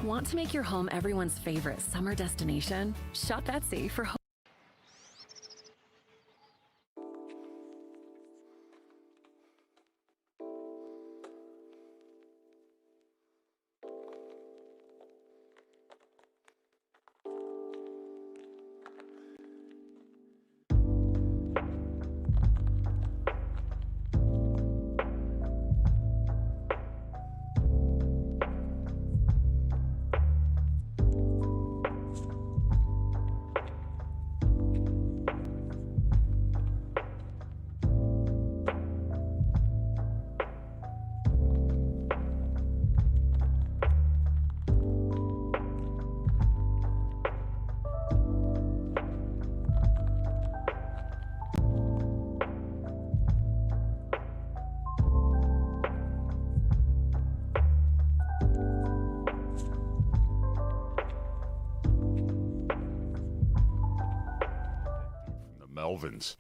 Want to make your home everyone's favorite summer destination? Shop Etsy for home. Melvins.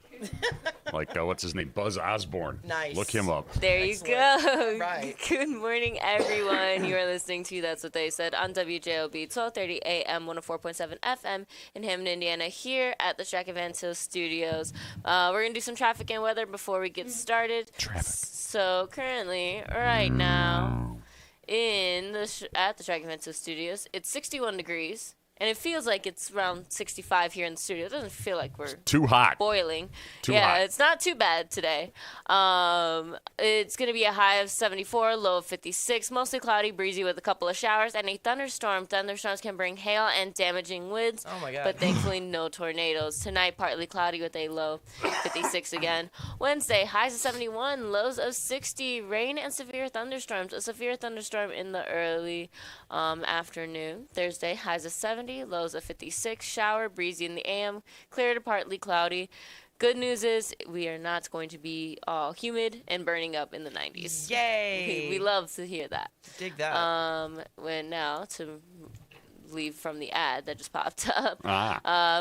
Like, what's his name? Buzz Osborne. Nice. Look him up. There Excellent. you go. Right. Good morning, everyone. You are listening to That's What They Said on WJOB 1230 AM, 104.7 FM in Hammond, Indiana, here at the Track Van Til Studios. We're going to do some traffic and weather before we get started. Traffic. So currently, right now, at the Track Van Til Studios, it's 61 degrees. And it feels like it's around 65 here in the studio. It doesn't feel like we're Too hot. boiling. Too yeah, hot. it's not too bad today. It's going to be a high of 74, low of 56, mostly cloudy, breezy with a couple of showers, and a thunderstorm. Thunderstorms can bring hail and damaging winds. Oh, my God. But thankfully, no tornadoes. Tonight, partly cloudy with a low 56 again. Wednesday, highs of 71, lows of 60, rain and severe thunderstorms. A severe thunderstorm in the early afternoon. Thursday, highs of 70, lows of 56, shower, breezy in the AM, clear to partly cloudy. Good news is we are not going to be all humid and burning up in the 90s. Yay! We love to hear that. Dig that. When now to leave from the ad that just popped up.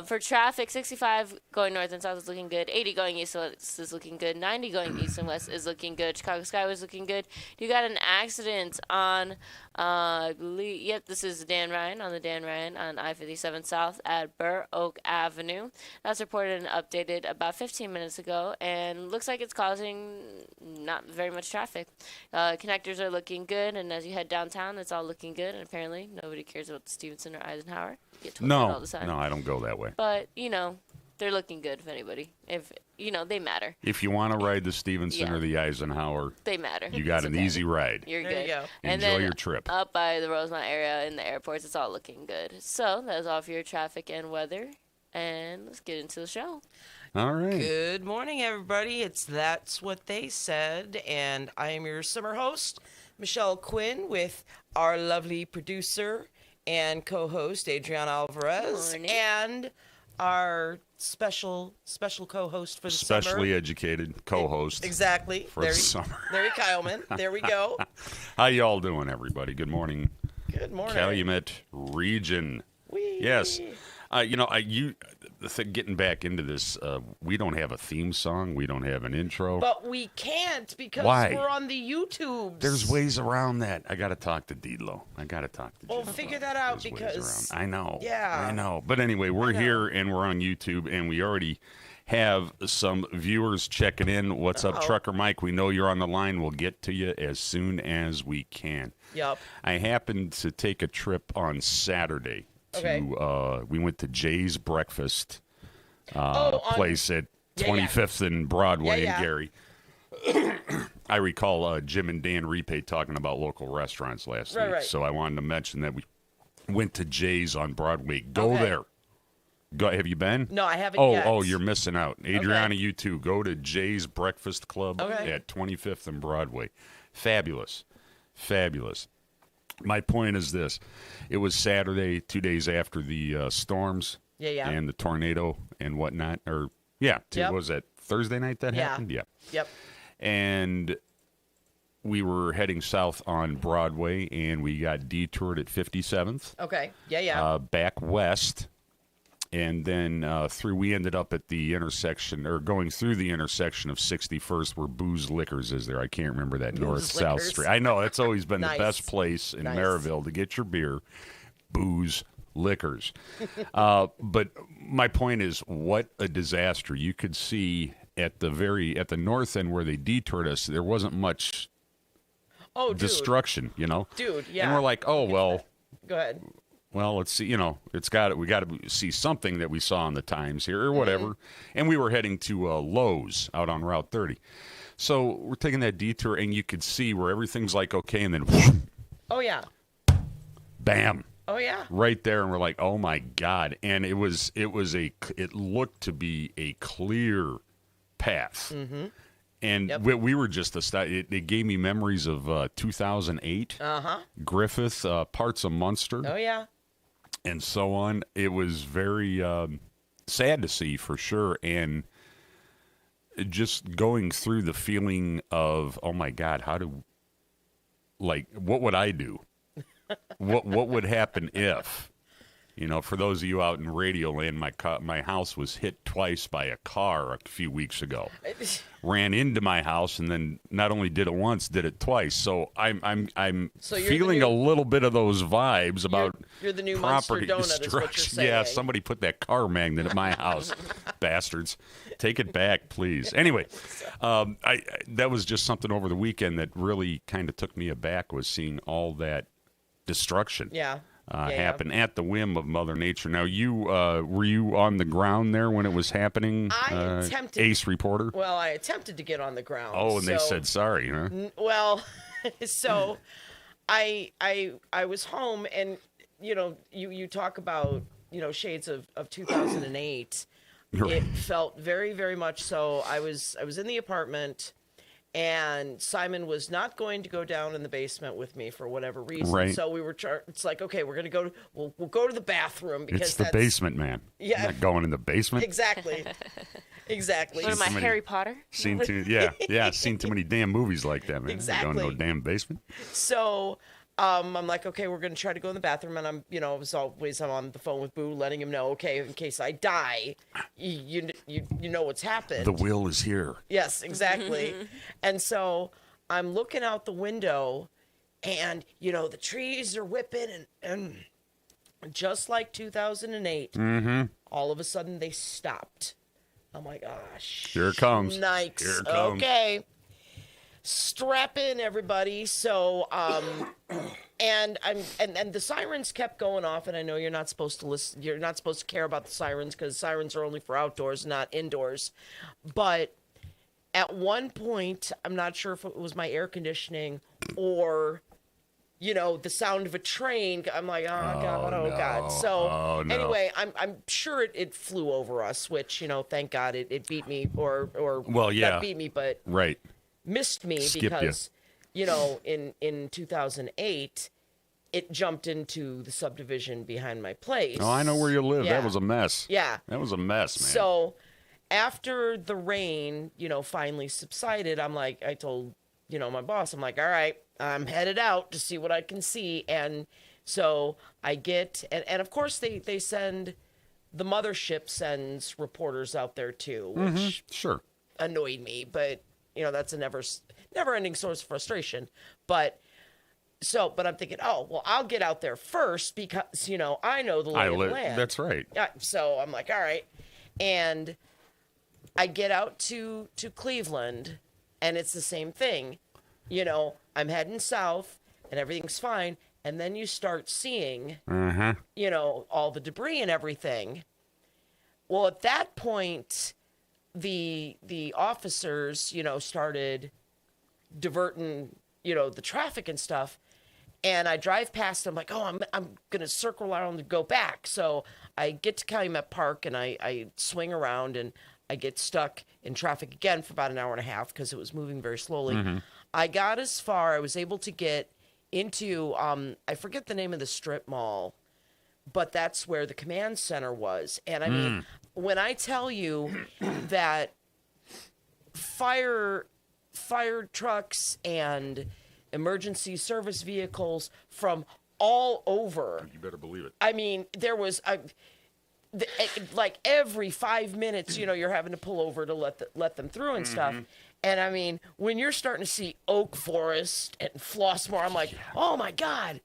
For traffic, 65 going north and south is looking good. 80 going east and west is looking good. 90 going east and west is looking good. Chicago Skyway is looking good. You got an accident on, I believe, yep, this is Dan Ryan on the Dan Ryan on I-57 South at Burr Oak Avenue. That's reported and updated about 15 minutes ago, and looks like it's causing not very much traffic. Connectors are looking good, and as you head downtown, it's all looking good, and apparently nobody cares about the Stevenson or Eisenhower. You get told that all the time. No, I don't go that way. But, they're looking good if anybody. If, they matter. If you want to ride the Stevenson Yeah. or the Eisenhower, They matter. you got It's an okay. easy ride. You're There good. you go. And Enjoy then your trip. up by the Rosemont area in the airports, it's all looking good. So that is all for your traffic and weather. And let's get into the show. All right. Good morning, everybody. It's That's What They Said, and I am your summer host, Michelle Quinn, with our lovely producer and co-host, Adriana Alvarez, Morning. and our special co-host for the Specially summer. educated co-host Exactly. for the summer. Larry Kyleman. There we go. How y'all doing, everybody? Good morning. Good morning. Calumet Region. Whee! Yes. Getting back into this, we don't have a theme song. We don't have an intro. But we can't because Why? we're on the YouTubes. There's ways around that. I got to talk to Deedlo. Well, figure that out There's ways because- around. I know. Yeah. I know. But anyway, we're know. here and we're on YouTube and we already have some viewers checking in. What's up, Uh-oh. Trucker Mike? We know you're on the line. We'll get to you as soon as we can. Yup. I happened to take a trip on Saturday. Okay. We went to Jay's Breakfast on- place at Yeah, 25th and Broadway Yeah, in Gary. I recall Jim and Dan Repay talking about local restaurants last week, Right. so I wanted to mention that we went to Jay's on Broadway. Go Okay. there. Go. Have you been? No, I haven't yet. Oh, you're missing out. Adriana, you too. Go to Jay's Breakfast Club Okay. at 25th and Broadway. Fabulous. Fabulous. My point is this. It was Saturday, 2 days after the storms Yeah. and the tornado and whatnot. Yep. Was that Thursday night that Yeah. happened? Yeah. Yep. And we were heading south on Broadway, and we got detoured at 57th. Okay. Yeah. Back west, and then we ended up at the intersection, or going through the intersection of 61st, where Booze Liquors is there. I can't remember that north-south Liquors. street. I know, that's always been Nice. the best place in Nice. Maryville to get your beer. Booze Liquors. But my point is, what a disaster. You could see at the north end where they detoured us, there wasn't much Oh, dude. destruction, Dude, yeah. And we're like, oh, well, Go ahead. let's see, we got to see something that we saw in the Times here or whatever. Mm-hmm. And we were heading to Lowe's out on Route 30. So we're taking that detour, and you could see where everything's like okay, and then whoosh, Oh, yeah. bam, Oh, yeah. right there, and we're like, oh my God. And it looked to be a clear path. Mm-hmm. And Yep. we were just it gave me memories of 2008, Griffith, parts of Munster, Oh, yeah. and so on. It was very sad to see, for sure, and just going through the feeling of, oh my God, what would I do? what would happen if? For those of you out in Radio Land, my house was hit twice by a car a few weeks ago. Ran into my house, and then not only did it once, did it twice. So I'm So you're feeling the a new- little bit of those vibes about you're the new Munster property donut is what you're destruction. saying. Yeah, somebody put that car magnet at my house, bastards. Take it back, please. Anyway, that was just something over the weekend that really kind of took me aback, was seeing all that destruction. Yeah. Happen at the whim of Mother Nature. Now, you were you on the ground there when it was happening? I attempted. Ace reporter. Well, I attempted to get on the ground. Oh, and they so- said sorry, huh? Well, so I was home, and you talk about shades of 2008. It felt very, very much so. I was in the apartment, and Simon was not going to go down in the basement with me for whatever reason. Right. So we were. It's like, okay, we're gonna we'll go to the bathroom because It's the that's basement, man. Yeah. I'm not going in the basement. exactly, exactly. What am I, Somebody- Harry Potter? Seen too many damn movies like that, man. Exactly. Going to a damn basement. So I'm like, okay, we're going to try to go in the bathroom. And I'm on the phone with Boo, letting him know, okay, in case I die, you know what's happened. The will is here. Yes, exactly. And so I'm looking out the window, and, the trees are whipping, and just like 2008, all of a sudden they stopped. I'm like, gosh. Here it comes. Nikes. Here it comes. Okay. Strap in, everybody. So, and the sirens kept going off, and I know you're not supposed to listen. You're not supposed to care about the sirens because sirens are only for outdoors, not indoors. But at one point, I'm not sure if it was my air conditioning or, the sound of a train. I'm like, oh God. So no. anyway, I'm sure it flew over us, which, thank God it beat me or Well, yeah. not beat me, but Right. missed me Skipped because, in 2008, it jumped into the subdivision behind my place. Oh, I know where you live. Yeah. That was a mess. Yeah. That was a mess, man. So after the rain, finally subsided, I'm like, I told, my boss, I'm like, all right, I'm headed out to see what I can see. And so I get, and of course they send, the mothership sends reporters out there too, which Sure. annoyed me, but that's a never ending source of frustration. But I'm thinking, oh, well, I'll get out there first because, I know the lay of the land. That's right. Yeah, so I'm like, all right. And I get out to Cleveland, and it's the same thing. I'm heading south, and everything's fine. And then you start seeing, all the debris and everything. Well, at that point, the officers, started diverting, the traffic and stuff. And I drive past them like, oh, I'm going to circle around and go back. So I get to Calumet Park, and I swing around, and I get stuck in traffic again for about an hour and a half because it was moving very slowly. I got as far, I was able to get into, I forget the name of the strip mall, but that's where the command center was. And I mean, when I tell you that fire trucks and emergency service vehicles from all over, You better believe it. I mean, there was like every 5 minutes, you're having to pull over to let them through and stuff. And I mean, when you're starting to see Oak Forest and Flossmoor, I'm like, oh my God.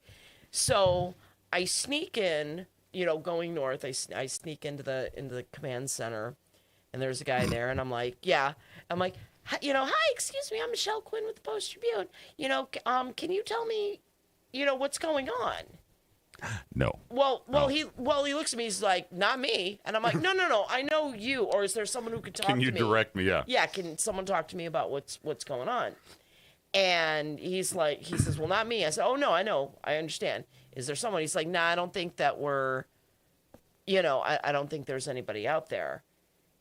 So I sneak in, going north. I sneak into the command center, and there's a guy there, and I'm like, hi, excuse me, I'm Michelle Quinn with the Post Tribune. Can you tell me, what's going on? No. Well, he looks at me. He's like, not me. And I'm like, no, I know you. Or is there someone who could talk to me? Can you direct me? Yeah. Yeah. Can someone talk to me about what's going on? And he says, well, not me. I said, oh no, I know, I understand. Is there someone? He's like, nah, I don't think that we're, I don't think there's anybody out there.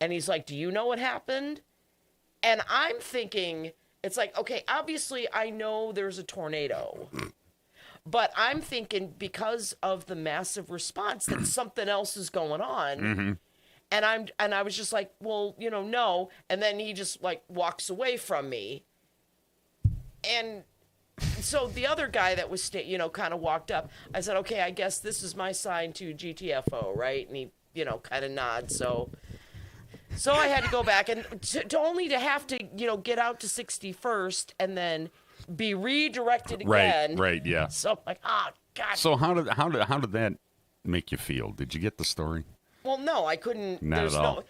And he's like, do you know what happened? And I'm thinking, it's like, okay, obviously I know there's a tornado. But I'm thinking because of the massive response that something else is going on. And I was just like, well, no. And then he just like walks away from me. And so the other guy that was, kind of walked up. I said, okay, I guess this is my sign to GTFO, right? And he, kind of nods. So I had to go back and to have to, get out to 61st and then be redirected again. Right, yeah. So I'm like, oh God. So how did that make you feel? Did you get the story? Well, no, I couldn't. Not at all.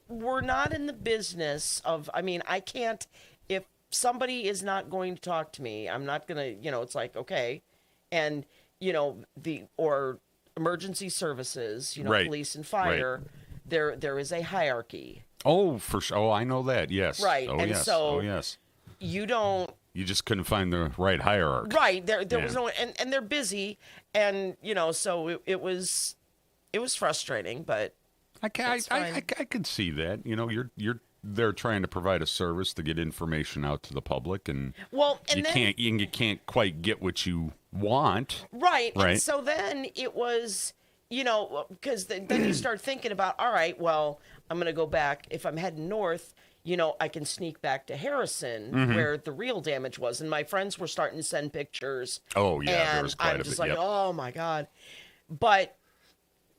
We're not in the business of. I mean, I can't. If somebody is not going to talk to me, I'm not gonna. It's like okay, and or emergency services. Right. Police and fire. Right. There is a hierarchy. Oh, for sure. Oh, I know that. Yes. Right. Oh, and yes. so. Oh, yes. You don't. You just couldn't find the right hierarchy. There was no, and they're busy, and so it was frustrating, but I could see that. You're there trying to provide a service to get information out to the public, and you can't quite get what you want. Right. And so then it was, because then you start thinking about, all right, well, I'm going to go back if I'm heading north. I can sneak back to Harrison where the real damage was. And my friends were starting to send pictures. Oh, yeah. And I'm just like, oh, my God. But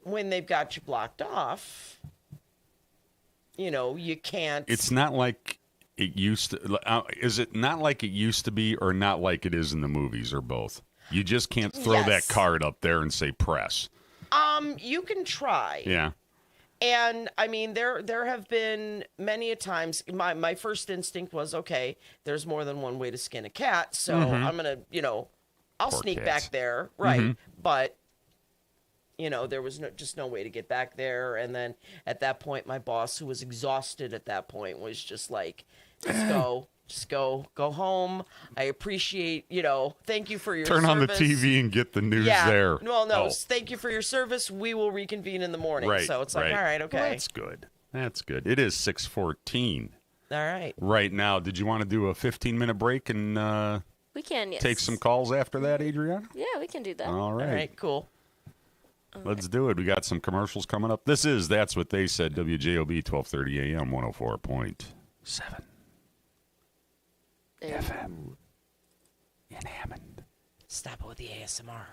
when they've got you blocked off, you can't. It's not like it used to. Is it not like it used to be or not like it is in the movies or both? You just can't throw that card up there and say press. You can try. Yeah. And I mean, there have been many a times. My first instinct was, okay, there's more than one way to skin a cat, so I'm gonna, I'll Poor sneak cats. back there, right? But there was just no way to get back there. And then at that point, my boss, who was exhausted at that point, was just like, just go home. I appreciate, thank you for your Turn service. on the TV and get the news there. Well, no, thank you for your service. We will reconvene in the morning. Right, So it's like, all right, okay. Well, that's good. It is 6:14 All right. right now. Did you want to do a 15-minute break and we can, yes. take some calls after that, Adriana? Yeah, we can do that. All right. All right, cool. Let's do it. We got some commercials coming up. This is That's What They Said, WJOB, 1230 AM, 104.7. FM in Hammond. Stop it with the ASMR.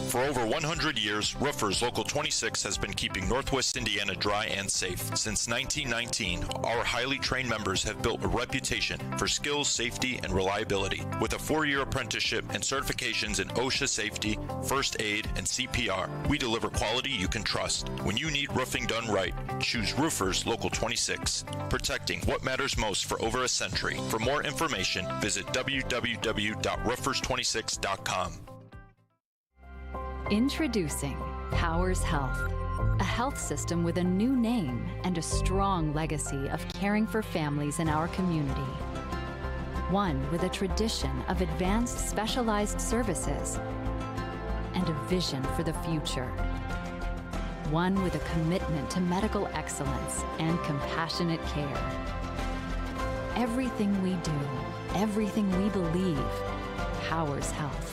For over 100 years, Roofers Local 26 has been keeping Northwest Indiana dry and safe. Since 1919, our highly trained members have built a reputation for skills, safety, and reliability. With a 4-year apprenticeship and certifications in OSHA safety, first aid, and CPR, we deliver quality you can trust. When you need roofing done right, choose Roofers Local 26, protecting what matters most for over a century. For more information, visit www.roofers26.com. Introducing Powers Health, a health system with a new name and a strong legacy of caring for families in our community. One with a tradition of advanced specialized services and a vision for the future. One with a commitment to medical excellence and compassionate care. Everything we do, everything we believe, powers health.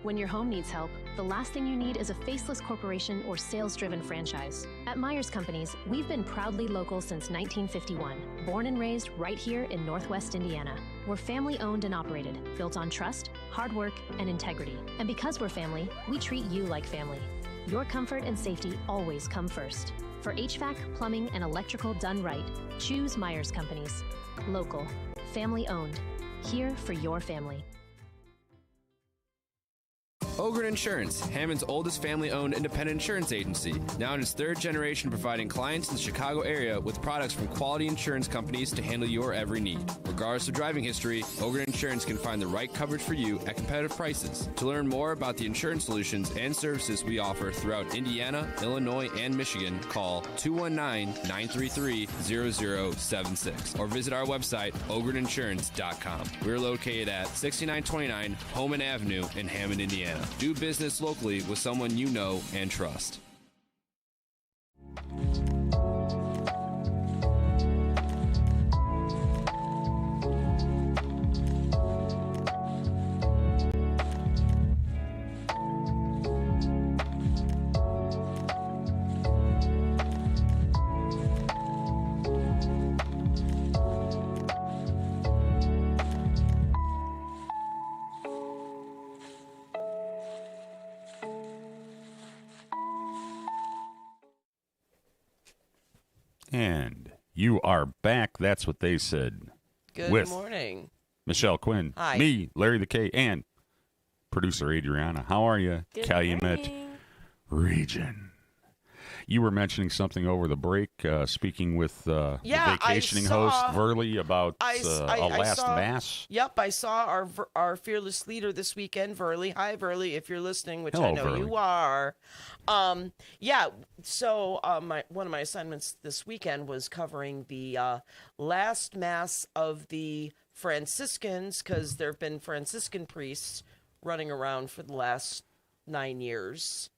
When your home needs help, the last thing you need is a faceless corporation or sales-driven franchise. At Myers Companies, we've been proudly local since 1951, born and raised right here in Northwest Indiana. We're family-owned and operated, built on trust, hard work, and integrity. And because we're family, we treat you like family. Your comfort and safety always come first. For HVAC, plumbing, and electrical done right, choose Myers Companies. Local, family owned, here for your family. Ogren Insurance, Hammond's oldest family-owned independent insurance agency, now in its third generation providing clients in the Chicago area with products from quality insurance companies to handle your every need. Regardless of driving history, Ogren Insurance can find the right coverage for you at competitive prices. To learn more about the insurance solutions and services we offer throughout Indiana, Illinois, and Michigan, call 219-933-0076 or visit our website, ogreninsurance.com. We're located at 6929 Homan Avenue in Hammond, Indiana. Do business locally with someone you know and trust. And you are back. That's what they said. Good with morning. Michelle Quinn. Hi. Me, Larry the K, and producer Adriana. How are you? Good Calumet morning. Region. You were mentioning something over the break, speaking with the vacationing host, Verley, about a last mass. Yep, I saw our fearless leader this weekend, Verley. Hi, Verley, if you're listening, which Hello, I know Verley. you are. So one of my assignments this weekend was covering the last mass of the Franciscans, because there have been Franciscan priests running around for the last 9 years.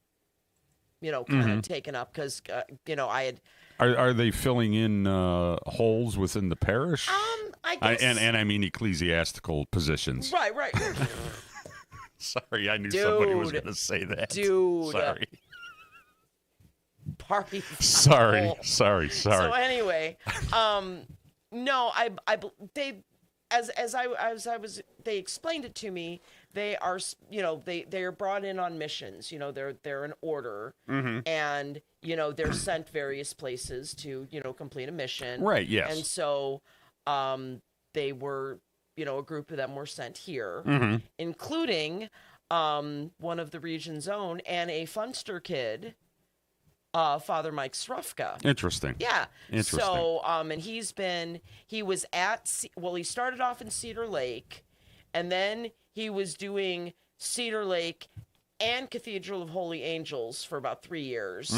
Kind of taken up because, I had... Are they filling in holes within the parish? I guess... And I mean ecclesiastical positions. Right. Sorry, I knew somebody was going to say that. Dude. Sorry. Party. Sorry. So anyway, no, they explained it to me. They are, they are brought in on missions. They're an order, and they're sent various places to complete a mission. Right. Yes. And so, they were, a group of them were sent here, including one of the region's own and a funster kid. Father Mike Srufka. Interesting. Yeah. Interesting. So, and he started off in Cedar Lake, and then he was doing Cedar Lake and Cathedral of Holy Angels for about 3 years.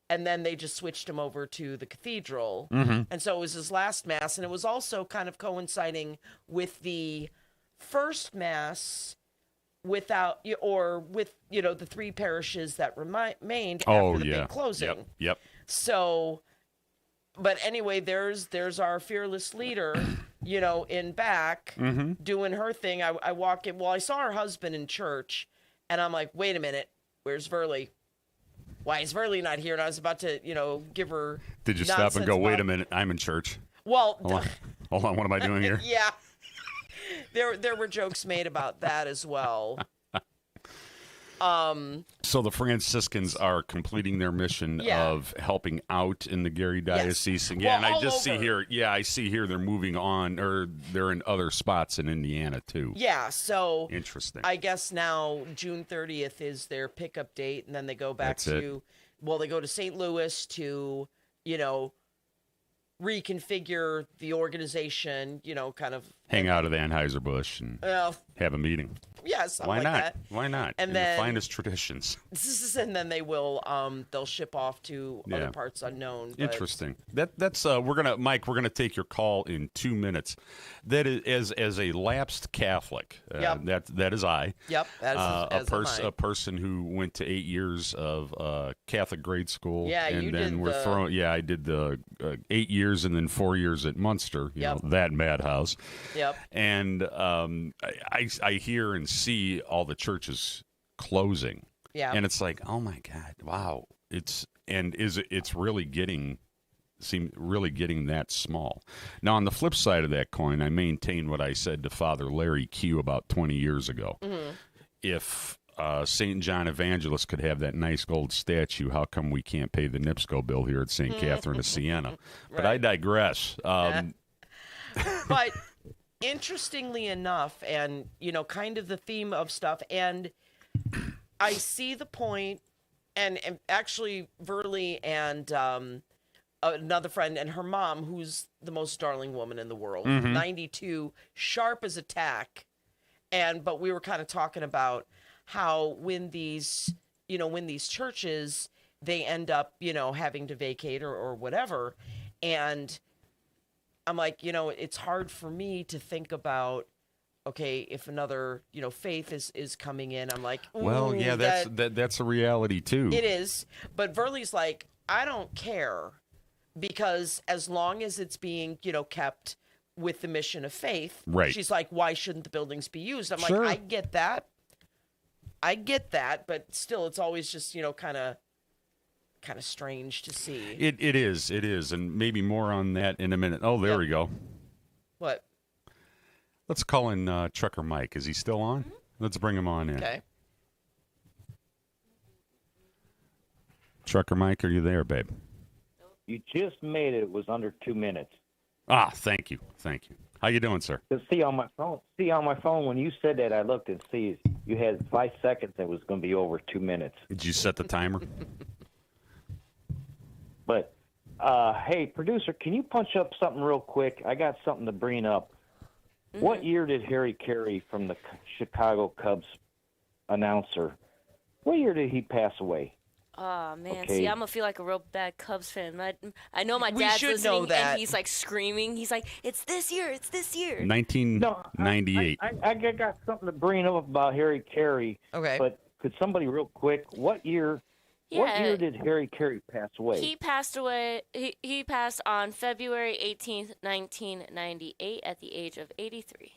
And then they just switched him over to the cathedral. And so it was his last mass, and it was also kind of coinciding with the first mass with the three parishes that remained after the big closing. Yep. So, but anyway, there's our fearless leader, in back doing her thing. I walk in. Well, I saw her husband in church, and I'm like, wait a minute, where's Verley? Why is Verley not here? And I was about to, give her. Did you stop and go, wait a minute, I'm in church? Well, hold on, what am I doing here? Yeah. There were jokes made about that as well. So the Franciscans are completing their mission of helping out in the Gary Diocese. Yes. Yeah, Well, and I just over. see here, I see here they're moving on, or they're in other spots in Indiana too. Yeah, so Interesting. I guess now June 30th is their pickup date, and then they go back That's it. they go to St. Louis to, reconfigure the organization, kind of Hang out at Anheuser-Busch and have a meeting. Yeah, something Why like not? that. Why not? And in then- the finest traditions. And then they will they'll ship off to other parts unknown. But Interesting. That's we're gonna take your call in 2 minutes. That is as a lapsed Catholic. Yep. That is I. Yep. A person who went to 8 years of Catholic grade school. Yeah, and you then did we're the- thrown. Yeah, I did the 8 years and then 4 years at Munster. You Yep. know, that madhouse. Yep. And I hear and see all the churches closing. Yeah. And it's like, oh my God, wow. It's really getting that small. Now, on the flip side of that coin, I maintain what I said to Father Larry Q about 20 years ago. If St. John Evangelist could have that nice gold statue, how come we can't pay the NIPSCO bill here at St. Catherine of Siena? But I digress. But interestingly enough, and, kind of the theme of stuff, and I see the point, and actually Verly and another friend and her mom, who's the most darling woman in the world, 92, sharp as a tack. But we were kind of talking about how when these churches, they end up, having to vacate or whatever. And I'm like, it's hard for me to think about, okay, if another, faith is coming in, I'm like, well, yeah, that's a reality too. It is. But Verly's like, I don't care, because as long as it's being, kept with the mission of faith, right. She's like, why shouldn't the buildings be used? I'm sure. like, I get that, but still, it's always just, kind of strange to see. It is, and maybe more on that in a minute. Oh, there we go. What? Let's call in Trucker Mike. Is he still on? Mm-hmm. Let's bring him on in. Okay. Trucker Mike, are you there, babe? You just made it. It was under 2 minutes. Ah, thank you. How you doing, sir? See on my phone when you said that, I looked and see you had 5 seconds. It was going to be over 2 minutes. Did you set the timer? But hey, producer, can you punch up something real quick? I got something to bring up. Mm-hmm. What year did Harry Carey from the Chicago Cubs announcer? What year did he pass away? Oh, man. Okay. See, I'm going to feel like a real bad Cubs fan. I know my We dad's should listening, know that. and he's, like, screaming. He's like, it's this year. 1998. I got something to bring up about Harry Carey. Okay. But could somebody real quick, what year did Harry Carey pass away? He passed away. He passed on February 18th, 1998 at the age of 83.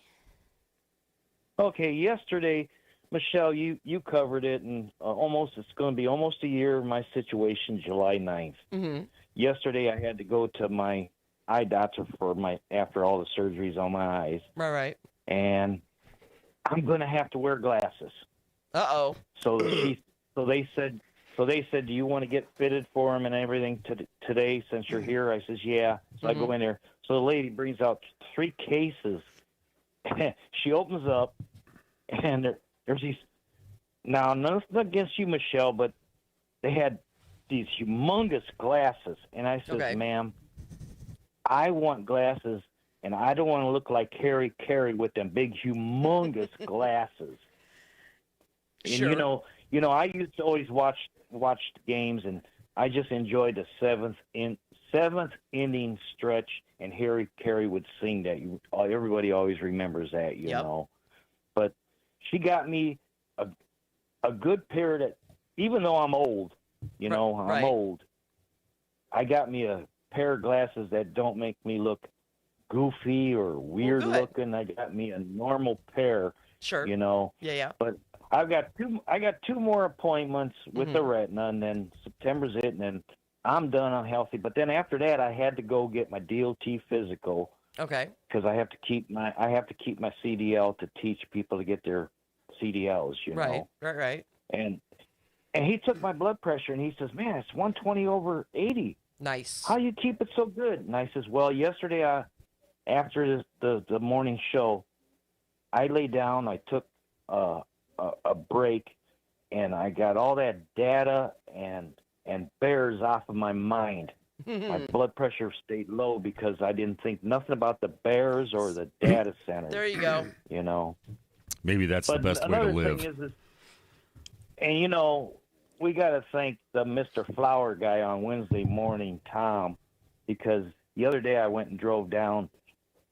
Okay, yesterday, Michelle, you covered it, and it's going to be almost a year of my situation, July 9th. Mm-hmm. Yesterday, I had to go to my eye doctor after all the surgeries on my eyes. Right. And I'm going to have to wear glasses. Uh-oh. So they said, do you want to get fitted for them and everything today since you're here? I says, yeah. So I go in there. So the lady brings out 3 cases. She opens up, and there's these. Now, nothing against you, Michelle, but they had these humongous glasses. And I said, ma'am, I want glasses, and I don't want to look like Harry Carey with them big, humongous glasses. Sure. And, I used to always watch the games, and I just enjoyed the seventh inning stretch, and Harry Carey would sing that. Everybody always remembers that, you know. But she got me a good pair that, even though I'm old, I'm old, I got me a pair of glasses that don't make me look goofy or weird looking. I got me a normal pair. Sure. Yeah. But I got 2 more appointments with the retina, and then September's it, and then I'm done. I'm healthy. But then after that, I had to go get my DOT physical. Okay. Because I have to keep my CDL to teach people to get their CDLs. Right. And he took my blood pressure, and he says, "Man, it's 120/80. Nice. How you keep it so good?" And I says, "Well, yesterday after the morning show, I lay down. I took a break, and I got all that data and bears off of my mind. My blood pressure stayed low because I didn't think nothing about the bears or the data center. There you go. Maybe that's the best way to live. We got to thank the Mr. Flower guy on Wednesday morning, Tom, because the other day I went and drove down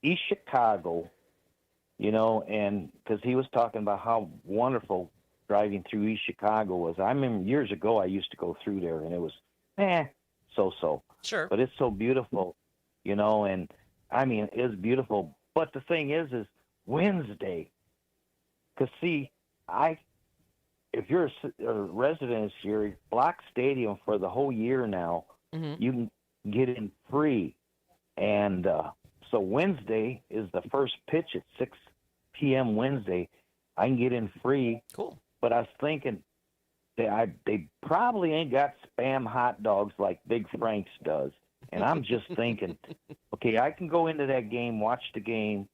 East Chicago, and because he was talking about how wonderful driving through East Chicago was. I remember years ago I used to go through there, and it was so. Sure. But it's so beautiful, and I mean, it's beautiful. But the thing is Wednesday, because see, if you're a resident here, Block Stadium for the whole year now, you can get in free. And so Wednesday is the first pitch at 6 p.m. Wednesday. I can get in free. Cool. but I was thinking they probably ain't got Spam hot dogs like Big Frank's does. And I'm just thinking, okay, I can go into that game, watch the game.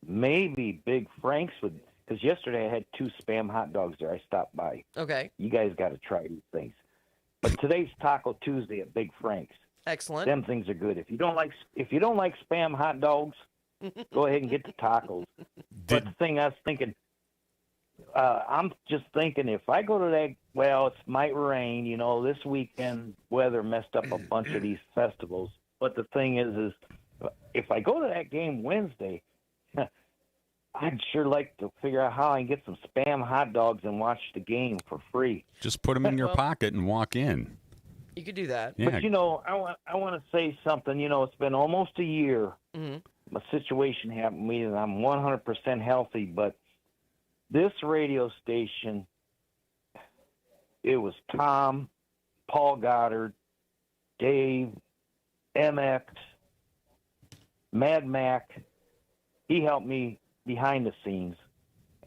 Maybe Big Frank's would, because yesterday I had 2 Spam hot dogs there. I stopped by. Okay. You guys got to try these things. But today's Taco Tuesday at Big Frank's. Excellent. Them things are good. If you don't like Spam hot dogs, go ahead and get the tacos. But the thing I was thinking, I'm just thinking if I go to that, well, it might rain. This weekend weather messed up a bunch of these festivals. But the thing is if I go to that game Wednesday, I'd sure like to figure out how I can get some Spam hot dogs and watch the game for free. Just put them in your pocket and walk in. You could do that. Yeah. But I want to say something. It's been almost a year. A situation happened to me, and I'm 100% healthy. But this radio station, it was Tom, Paul Goddard, Dave, MX, Mad Mac. He helped me behind the scenes,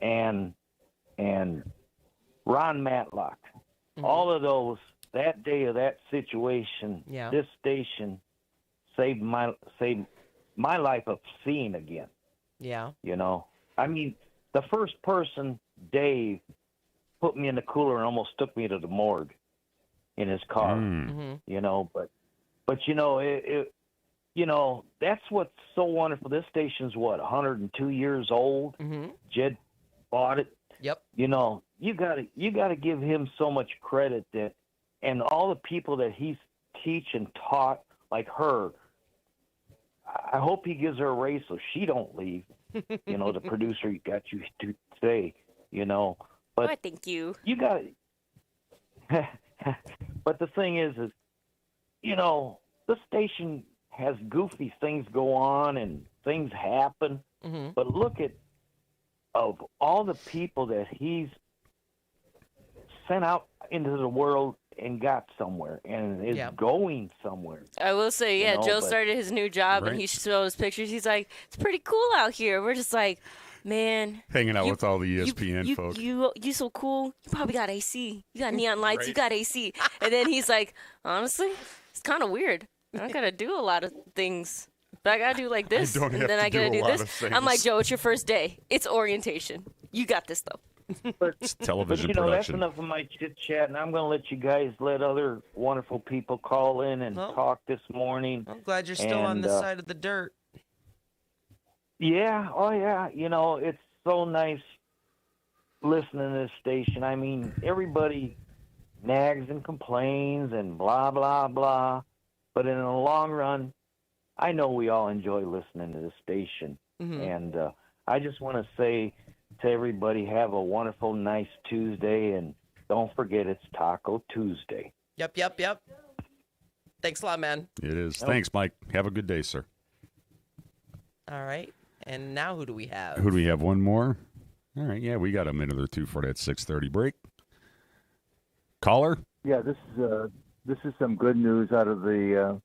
and Ron Matlock. All of those, that day of that situation, this station saved my life of seeing again. Yeah. I mean, the first person, Dave, put me in the cooler and almost took me to the morgue in his car. But that's what's so wonderful. This station's 102 years old. Jed bought it. Yep. You gotta give him so much credit and all the people that he's teach and taught, like her. I hope he gives her a raise so she don't leave. The producer got you to say, But thank you. You got. But the thing is, the station has goofy things go on and things happen. But look at of all the people that he's sent out into the world and got somewhere and is going somewhere. I will say, Joe started his new job and he showed us pictures. He's like, it's pretty cool out here. We're just like, man. Hanging out with all the ESPN folks. You so cool. You probably got AC. You got neon lights. You got AC. And then he's like, honestly, it's kind of weird. I got to do a lot of things. But I got to do like this. I don't and have then to I got to do a do lot this. of things. I'm like, Joe, it's your first day. It's orientation. You got this, though. It's television that's production. enough of my chit-chat, and I'm going to let you guys let other wonderful people call in and talk this morning. I'm glad you're still on the side of the dirt. Yeah, oh yeah. It's so nice listening to this station. I mean, everybody nags and complains and blah, blah, blah. But in the long run, I know we all enjoy listening to this station. And I just want to say to everybody, have a wonderful, nice Tuesday, and don't forget it's Taco Tuesday. Yep. Thanks a lot, man. It is. Thanks, Mike. Have a good day, sir. All right. And now who do we have? Who do we have? One more? All right. Yeah, we got a minute or two for that 6:30 break. Caller? Yeah, this is some good news out of the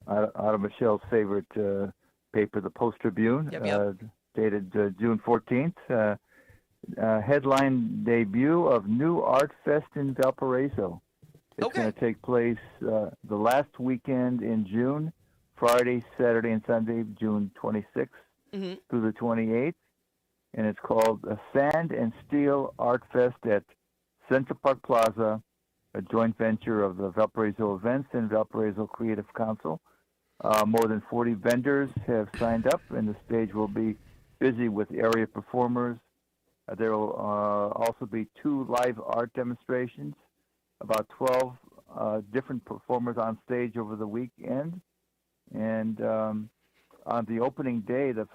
out of Michelle's favorite paper, the Post Tribune, dated June 14th. Headline debut of new Art Fest in Valparaiso. It's going to take place the last weekend in June, Friday, Saturday, and Sunday, June 26th through the 28th. And it's called Sand and Steel Art Fest at Central Park Plaza, a joint venture of the Valparaiso Events and Valparaiso Creative Council. More than 40 vendors have signed up, and the stage will be busy with area performers. There will also be 2 live art demonstrations, about 12 different performers on stage over the weekend. And on the opening day, that's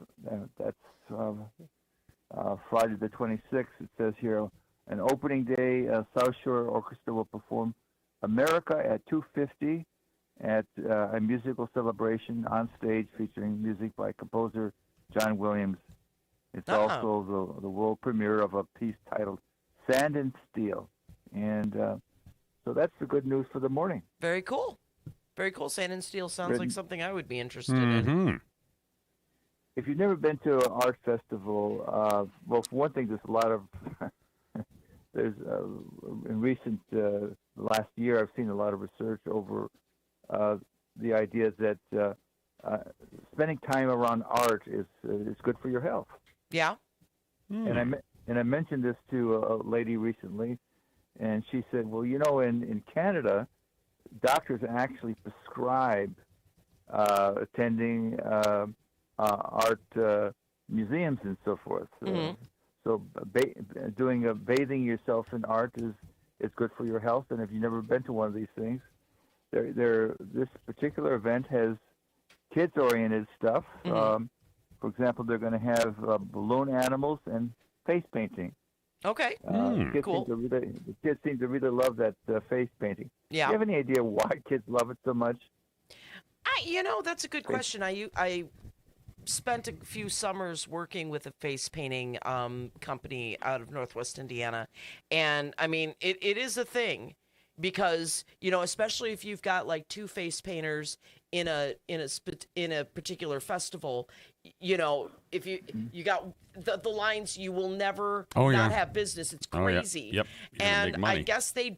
Friday the 26th, it says here, an opening day, South Shore Orchestra will perform America at 2:50 at a musical celebration on stage featuring music by composer John Williams. It's also the world premiere of a piece titled Sand and Steel. And so that's the good news for the morning. Very cool. Very cool. Sand and Steel sounds like something I would be interested in. If you've never been to an art festival, well, for one thing, there's a lot of there's in recent last year, I've seen a lot of research over the idea that spending time around art is good for your health. Yeah. And I mentioned this to a lady recently, and she said, "Well, in Canada, doctors actually prescribe attending art museums and so forth. So bathing yourself in art is good for your health. And if you've never been to one of these things, this particular event has kids-oriented stuff. For example, they're going to have balloon animals and face painting. Okay. Cool. The kids seem to really love that face painting. Yeah. Do you have any idea why kids love it so much? That's a good question. I spent a few summers working with a face painting company out of Northwest Indiana, and I mean it is a thing because especially if you've got like two face painters in a particular festival, if you got the lines, you will never not have business. It's crazy. Yep. And I guess they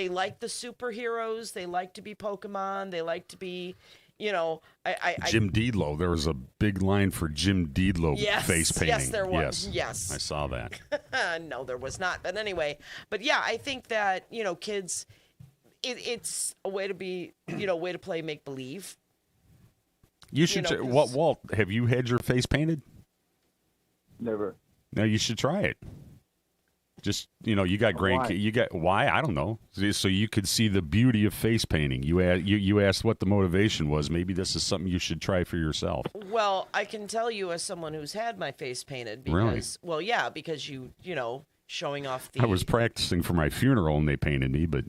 like the superheroes. They like to be Pokemon. They like to be. Jim Deedlow. There was a big line for Jim Deedlow face painting. Yes, there was. Yes. I saw that. No, there was not. But anyway, I think that, kids, it's a way to be, way to play make believe. You should. Walt, have you had your face painted? Never. No, you should try it. Just, you got why? I don't know. So you could see the beauty of face painting. You asked what the motivation was. Maybe this is something you should try for yourself. Well, I can tell you as someone who's had my face painted because, really? Well, yeah, because you showing off the. I was practicing for my funeral and they painted me, but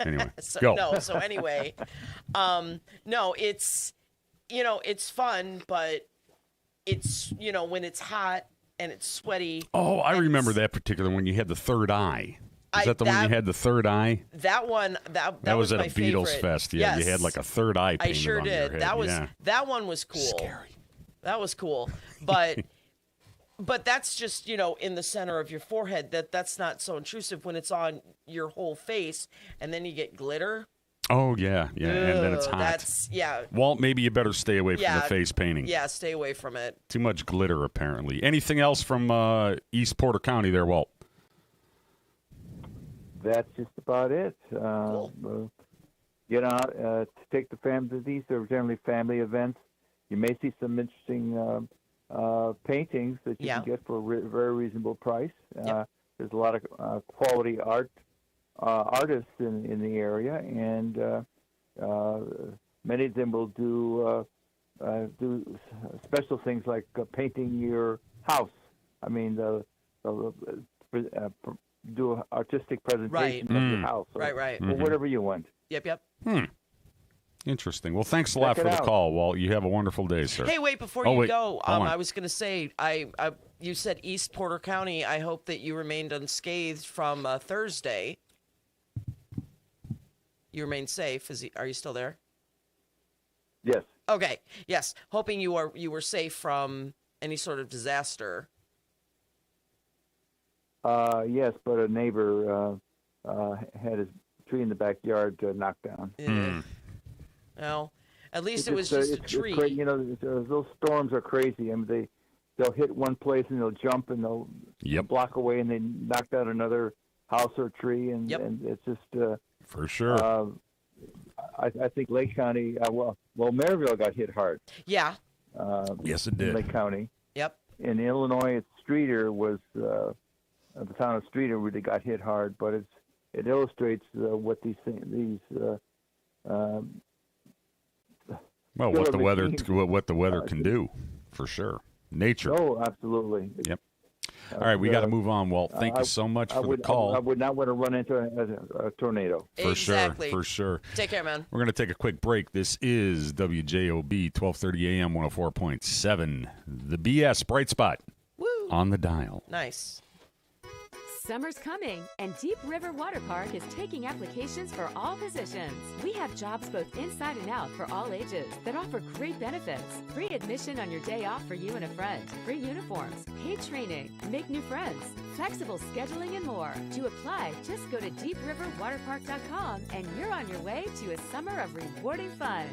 anyway. Go. So anyway, no, it's, it's fun, but it's, when it's hot. And it's sweaty. Oh, I remember that particular one. You had the third eye. Is that the one you had the third eye? That one. That was at my a Beatles favorite. fest. Yeah, yes. you had like a third eye painted I sure on did. your head. That one was cool. Scary. That was cool, but that's just in the center of your forehead. That's not so intrusive when it's on your whole face, and then you get glitter. Oh, yeah, and then it's hot. Walt, maybe you better stay away from the face painting. Yeah, stay away from it. Too much glitter, apparently. Anything else from East Porter County there, Walt? That's just about it. Cool. Get out to take the family. These are generally family events. You may see some interesting paintings that you can get for a very reasonable price. There's a lot of quality artists in the area, and many of them will do special things like painting your house. I mean, do an artistic presentation of your house. Or whatever you want. Yep. Interesting. Well, thanks a lot for the call, Walt. You have a wonderful day, sir. Hey, wait, before you go, I was going to say, you said East Porter County. I hope that you remained unscathed from Thursday. You remain safe. Are you still there? Yes. Okay. Yes. Hoping you were safe from any sort of disaster. Yes, but a neighbor had his tree in the backyard knocked down. Well, at least it was just a tree. Those storms are crazy. I mean, they'll hit one place and they'll jump and they'll block away and they knock down another house or tree, and it's just. For sure. I think Lake County, Maryville got hit hard. Yeah. Yes, it did. In Lake County. Yep. In Illinois, Streeter was, the town of Streeter really got hit hard, but it illustrates what these what the weather can do, for sure. Nature. Oh, absolutely. Yep. All right, we got to move on, Walt. Thank you so much for the call. I would not want to run into a tornado. For sure. Take care, man. We're going to take a quick break. This is WJOB 1230 AM 104.7. The BS Bright Spot. Woo. On the dial. Nice. Summer's coming, and Deep River Water Park is taking applications for all positions. We have jobs both inside and out for all ages that offer great benefits. Free admission on your day off for you and a friend. Free uniforms, paid training, make new friends, flexible scheduling, and more. To apply, just go to deepriverwaterpark.com and you're on your way to a summer of rewarding fun.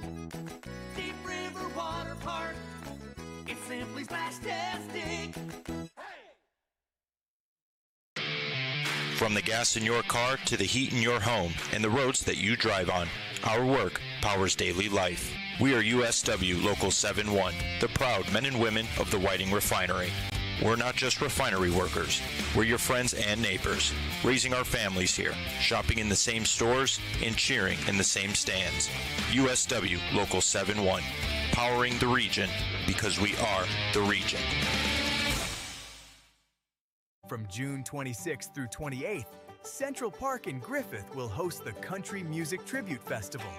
Deep River Water Park. It's simply splash-tastic. From the gas in your car to the heat in your home and the roads that you drive on, our work powers daily life. We are USW Local 71, the proud men and women of the Whiting Refinery. We're not just refinery workers. We're your friends and neighbors, raising our families here, shopping in the same stores, and cheering in the same stands. USW Local 71, powering the region because we are the region. From June 26th through 28th, Central Park in Griffith will host the Country Music Tribute Festival,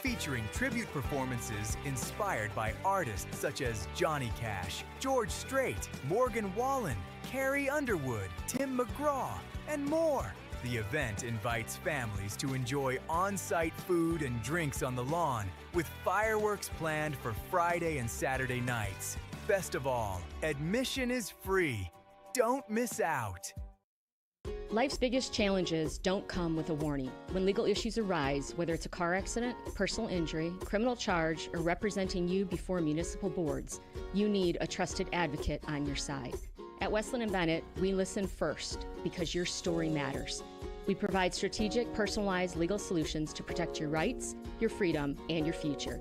featuring tribute performances inspired by artists such as Johnny Cash, George Strait, Morgan Wallen, Carrie Underwood, Tim McGraw, and more. The event invites families to enjoy on-site food and drinks on the lawn, with fireworks planned for Friday and Saturday nights. Best of all, admission is free. Don't miss out. Life's biggest challenges don't come with a warning. When legal issues arise, whether it's a car accident, personal injury, criminal charge, or representing you before municipal boards, you need a trusted advocate on your side. At Westland & Bennett, we listen first because your story matters. We provide strategic, personalized legal solutions to protect your rights, your freedom, and your future.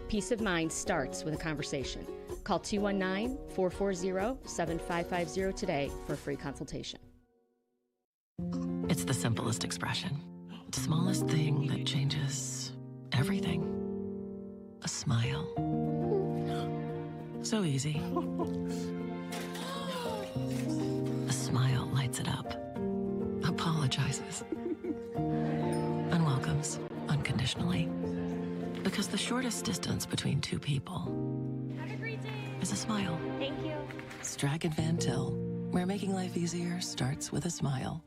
Peace of mind starts with a conversation. Call 219-440-7550 today for a free consultation. It's the simplest expression. The smallest thing that changes everything. A smile. So easy. A smile lights it up. Apologizes. And welcomes unconditionally. Because the shortest distance between two people is a smile. Thank you. Strachan Van Til, where making life easier starts with a smile.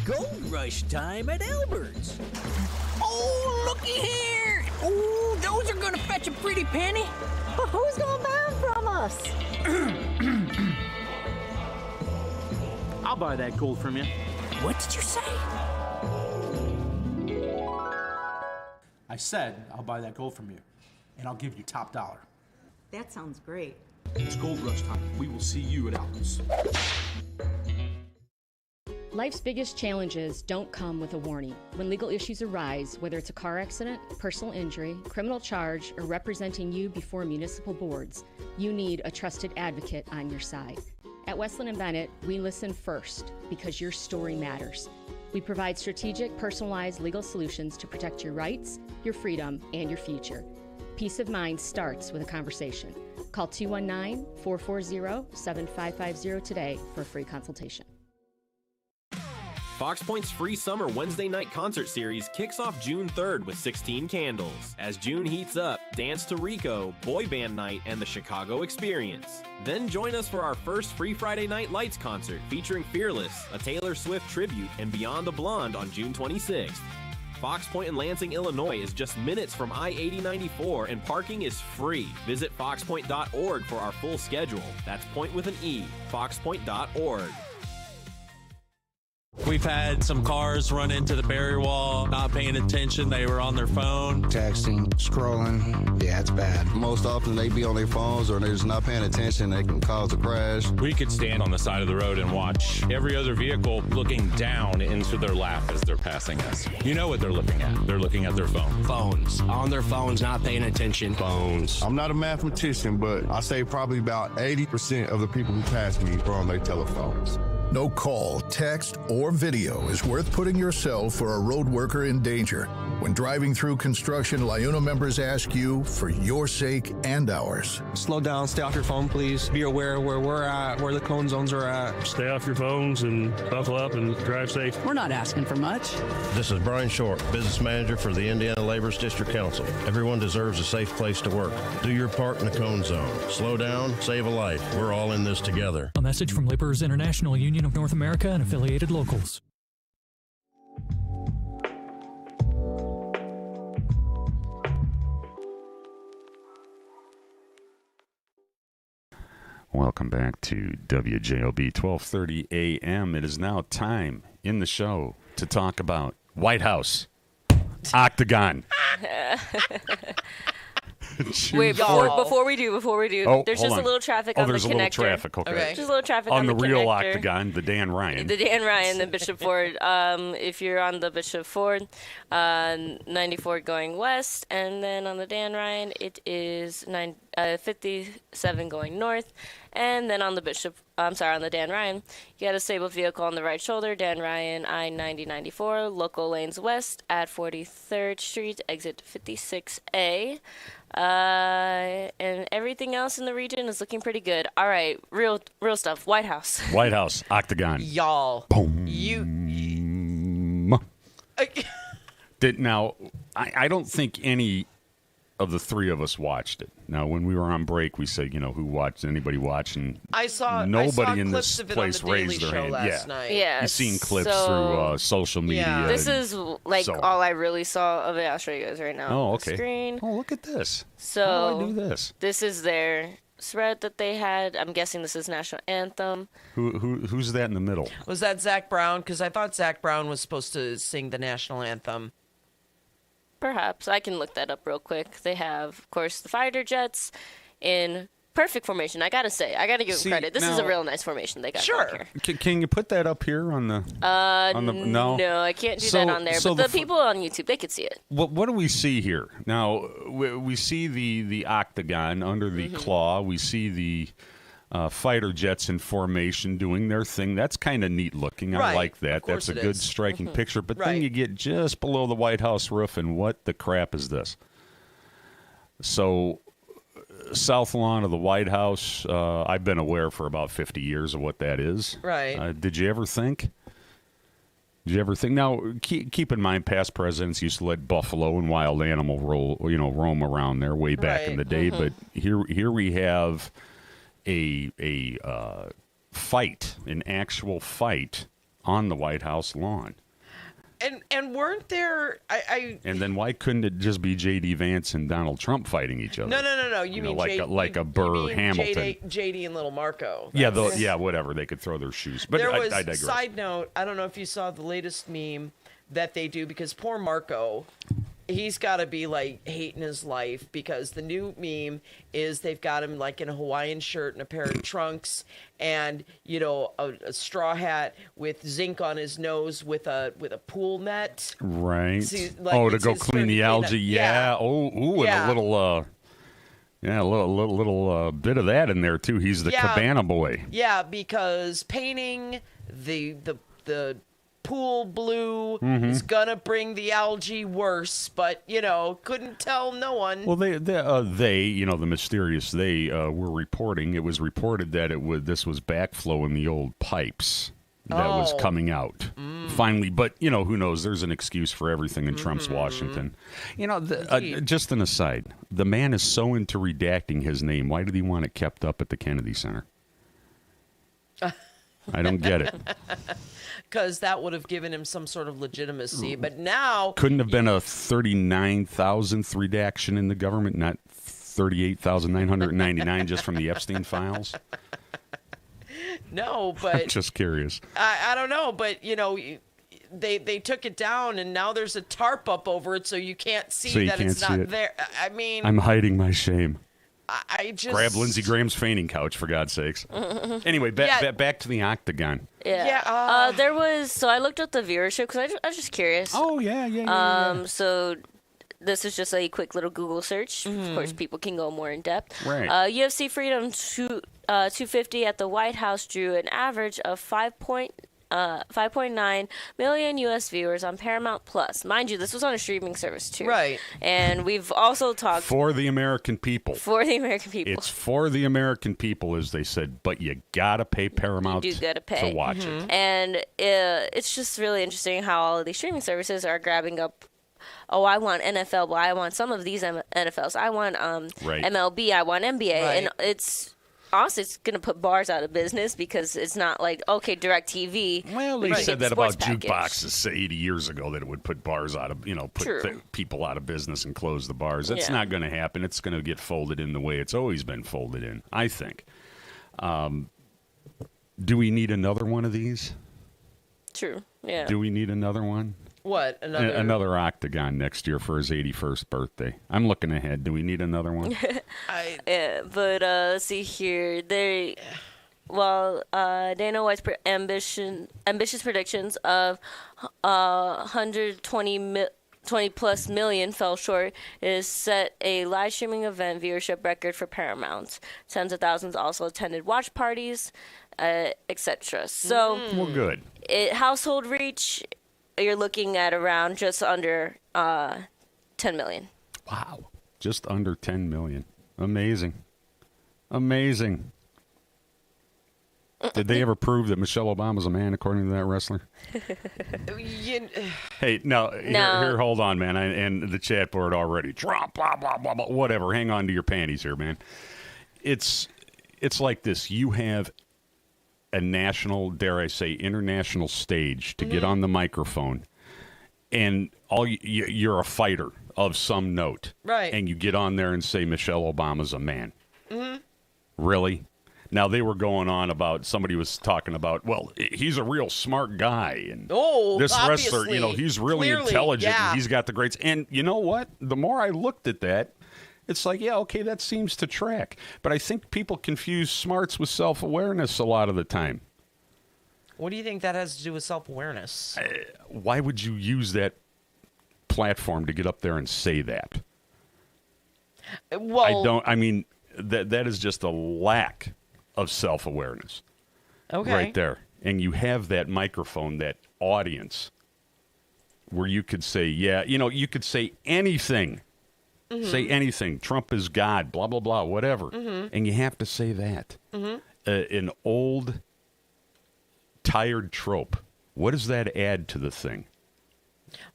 Gold Rush time at Albert's. Oh, looky here! Oh, those are gonna fetch a pretty penny. But who's gonna buy them from us? I'll buy that gold from you. What did you say? I said I'll buy that gold from you, and I'll give you top dollar. That sounds great. It's Gold Rush time. We will see you at Albert's. Life's biggest challenges don't come with a warning. When legal issues arise, whether it's a car accident, personal injury, criminal charge, or representing you before municipal boards, you need a trusted advocate on your side. At Westland & Bennett, we listen first because your story matters. We provide strategic, personalized legal solutions to protect your rights, your freedom, and your future. Peace of mind starts with a conversation. Call 219-440-7550 today for a free consultation. Fox Point's free summer Wednesday night concert series kicks off June 3rd with 16 candles. As June heats up, dance to Rico, Boy Band Night, and the Chicago Experience. Then join us for our first free Friday Night Lights concert featuring Fearless, a Taylor Swift tribute, and Beyond the Blonde on June 26th. Fox Point in Lansing, Illinois is just minutes from I-8094 and parking is free. Visit foxpoint.org for our full schedule. That's point with an E, foxpoint.org. We've had some cars run into the barrier wall, not paying attention. They were on their phone. Texting, scrolling. Yeah, it's bad. Most often they be on their phones or they're just not paying attention. They can cause a crash. We could stand on the side of the road and watch every other vehicle looking down into their lap as they're passing us. You know what they're looking at. They're looking at their phone. Phones. On their phones, not paying attention. Phones. I'm not a mathematician, but I say probably about 80% of the people who pass me are on their telephones. No call, text, or video is worth putting yourself or a road worker in danger. When driving through construction, LIUNA members ask you for your sake and ours. Slow down, stay off your phone, please. Be aware of where we're at, where the cone zones are at. Stay off your phones and buckle up and drive safe. We're not asking for much. This is Brian Short, Business Manager for the Indiana Laborers District Council. Everyone deserves a safe place to work. Do your part in the cone zone. Slow down, save a life. We're all in this together. A message from Laborers International Union of North America and affiliated locals. Welcome back to WJOB 1230 AM. It is now time in the show to talk about White House, Octagon. Wait, before we do, there's just a little traffic on the connector. There's a little traffic, okay. Just a little traffic on the real connector. Octagon, the Dan Ryan. The Dan Ryan, the Bishop Ford. If you're on the Bishop Ford, 94 going west, and then on the Dan Ryan, it is 57 going north. And then on the on the Dan Ryan, you got a stable vehicle on the right shoulder, Dan Ryan, I-90-94, local lanes west at 43rd Street, exit 56A. And everything else in the region is looking pretty good. All right, real stuff. White House. White House, Octagon. Y'all. Boom. Now, I don't think any of the three of us watched it. Now, when we were on break, we said, who watched? Anybody watch? And nobody in this place raised their hand. Last night. Yeah, you've seen clips through social media. Yeah. This is all I really saw of it. I'll show you guys right now. Oh, okay. On the screen. Oh, look at this. So how do I do this? This is their spread that they had. I'm guessing this is national anthem. Who's that in the middle? Was that Zach Brown? Because I thought Zach Brown was supposed to sing the national anthem. Perhaps. I can look that up real quick. They have, of course, the fighter jets in perfect formation. I got to say. I got to give them credit. This is a real nice formation they got going here. Can you put that up here on the... No, I can't do that on there. But the people on YouTube, they could see it. What do we see here? Now, we see the octagon under the claw. We see the... fighter jets in formation doing their thing. That's kind of neat looking. I like that. That's a good striking picture. But then you get just below the White House roof, and what the crap is this? So, south lawn of the White House, I've been aware for about 50 years of what that is. Right. Did you ever think? Now, keep in mind, past presidents used to let buffalo and wild animal roam around there way back in the day. But here we have a fight, an actual fight on the White House lawn. And weren't there? And then why couldn't it just be J.D. Vance and Donald Trump fighting each other? No. You mean like a Burr Hamilton? J.D. and Little Marco. Yeah, whatever. They could throw their shoes. But I digress. Side note, I don't know if you saw the latest meme that they do, because poor Marco, he's got to be like hating his life, because the new meme is they've got him like in a Hawaiian shirt and a pair of trunks and a straw hat with zinc on his nose with a pool net. Right. To go clean the algae. Yeah. And a little a little bit of that in there too. He's the cabana boy. Yeah, because painting the pool blue is gonna bring the algae worse, but couldn't tell no one. Well, they the mysterious they were reporting. It was reported that this was backflow in the old pipes that was coming out finally. But who knows? There's an excuse for everything in Trump's Washington. Just an aside, the man is so into redacting his name. Why did he want it kept up at the Kennedy Center? I don't get it. Because that would have given him some sort of legitimacy. But now... Couldn't have been a 39,000th redaction in the government, not 38,999 just from the Epstein files? No, but Just curious. I don't know, but they took it down, and now there's a tarp up over it, so you can't see that it's not there. I mean, I'm hiding my shame. I just Grab Lindsey Graham's fainting couch, for God's sakes. Anyway, back to the Octagon. Yeah. There was. So I looked up the viewership because I was just curious. Oh yeah. So this is just a quick little Google search. Of course, people can go more in depth. Right. UFC Freedom 250 at the White House drew an average of 5.9 million U.S. viewers on Paramount Plus. Mind you, this was on a streaming service too. Right. And we've also talked for the American people. For the American people. It's for the American people, as they said, but you gotta pay Paramount you do gotta pay. to watch it. And it's just really interesting how all of these streaming services are grabbing up. Oh, I want NFL, but I want some of these NFLs. I want MLB. I want NBA, and it's. Honestly, it's going to put bars out of business because it's not like, okay, DirecTV. Well, they said that about jukeboxes 80 years ago, that it would put bars out of, put people out of business and close the bars. That's not going to happen. It's going to get folded in the way it's always been folded in, I think. Do we need another one of these? True, yeah. Do we need another one? What? Another Octagon next year for his 81st birthday. I'm looking ahead. Do we need another one? But let's see here. Dana White's ambitious predictions of 20 plus million fell short. It has set a live streaming event viewership record for Paramount. Tens of thousands also attended watch parties, etc. So, well, good. Household reach. You're looking at around just under 10 million. Wow. Just under 10 million. Amazing. Did they ever prove that Michelle Obama's a man, according to that wrestler? Hey, no. Here, hold on, man. And the chat board already. Trump, blah, blah, blah, blah. Whatever. Hang on to your panties here, man. It's like this. You have a national, dare I say, international stage to get on the microphone, and you're a fighter of some note, right? And you get on there and say Michelle Obama's a man. Really? Now they were going on about, somebody was talking about, well, he's a real smart guy, and this wrestler, he's really intelligent, and he's got the greats. And you know what? The more I looked at that, it's like, yeah, okay, that seems to track. But I think people confuse smarts with self-awareness a lot of the time. What do you think that has to do with self-awareness? Why would you use that platform to get up there and say that? Well, that is just a lack of self-awareness. Okay. Right there. And you have that microphone, that audience, where you could say, you could say anything. Say anything. Trump is God, blah, blah, blah, whatever. And you have to say that. An old, tired trope. What does that add to the thing?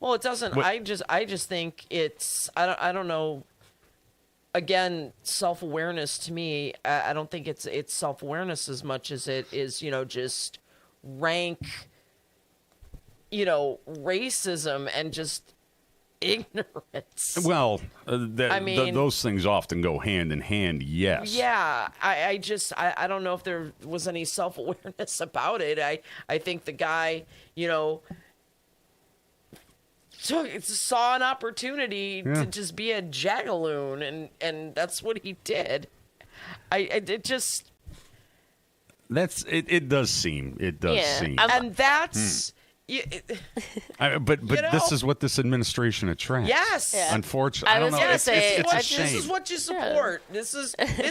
Well, it doesn't. I just think it's, I don't know. Again, self-awareness to me, I don't think it's self-awareness as much as it is, just rank, racism and just ignorance. Well, those things often go hand in hand, yes. Yeah, I don't know if there was any self-awareness about it. I think the guy, saw an opportunity to just be a jagaloon, and that's what he did. It does seem. And that's... but this is what this administration attracts. Yes. Yeah. Unfortunately, I don't know. It's a shame. This is what you support. Yeah. This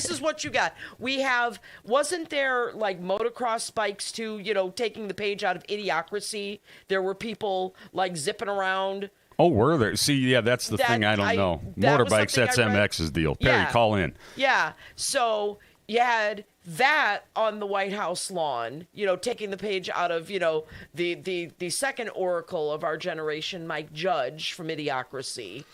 is what you got. We have. Wasn't there like motocross spikes too? Taking the page out of Idiocracy. There were people like zipping around. Oh, were there? See, yeah, that's the thing I don't know. Motorbikes, that's MX's deal. Perry, call in. Yeah. So you had that on the White House lawn, taking the page out of, the second oracle of our generation, Mike Judge from Idiocracy,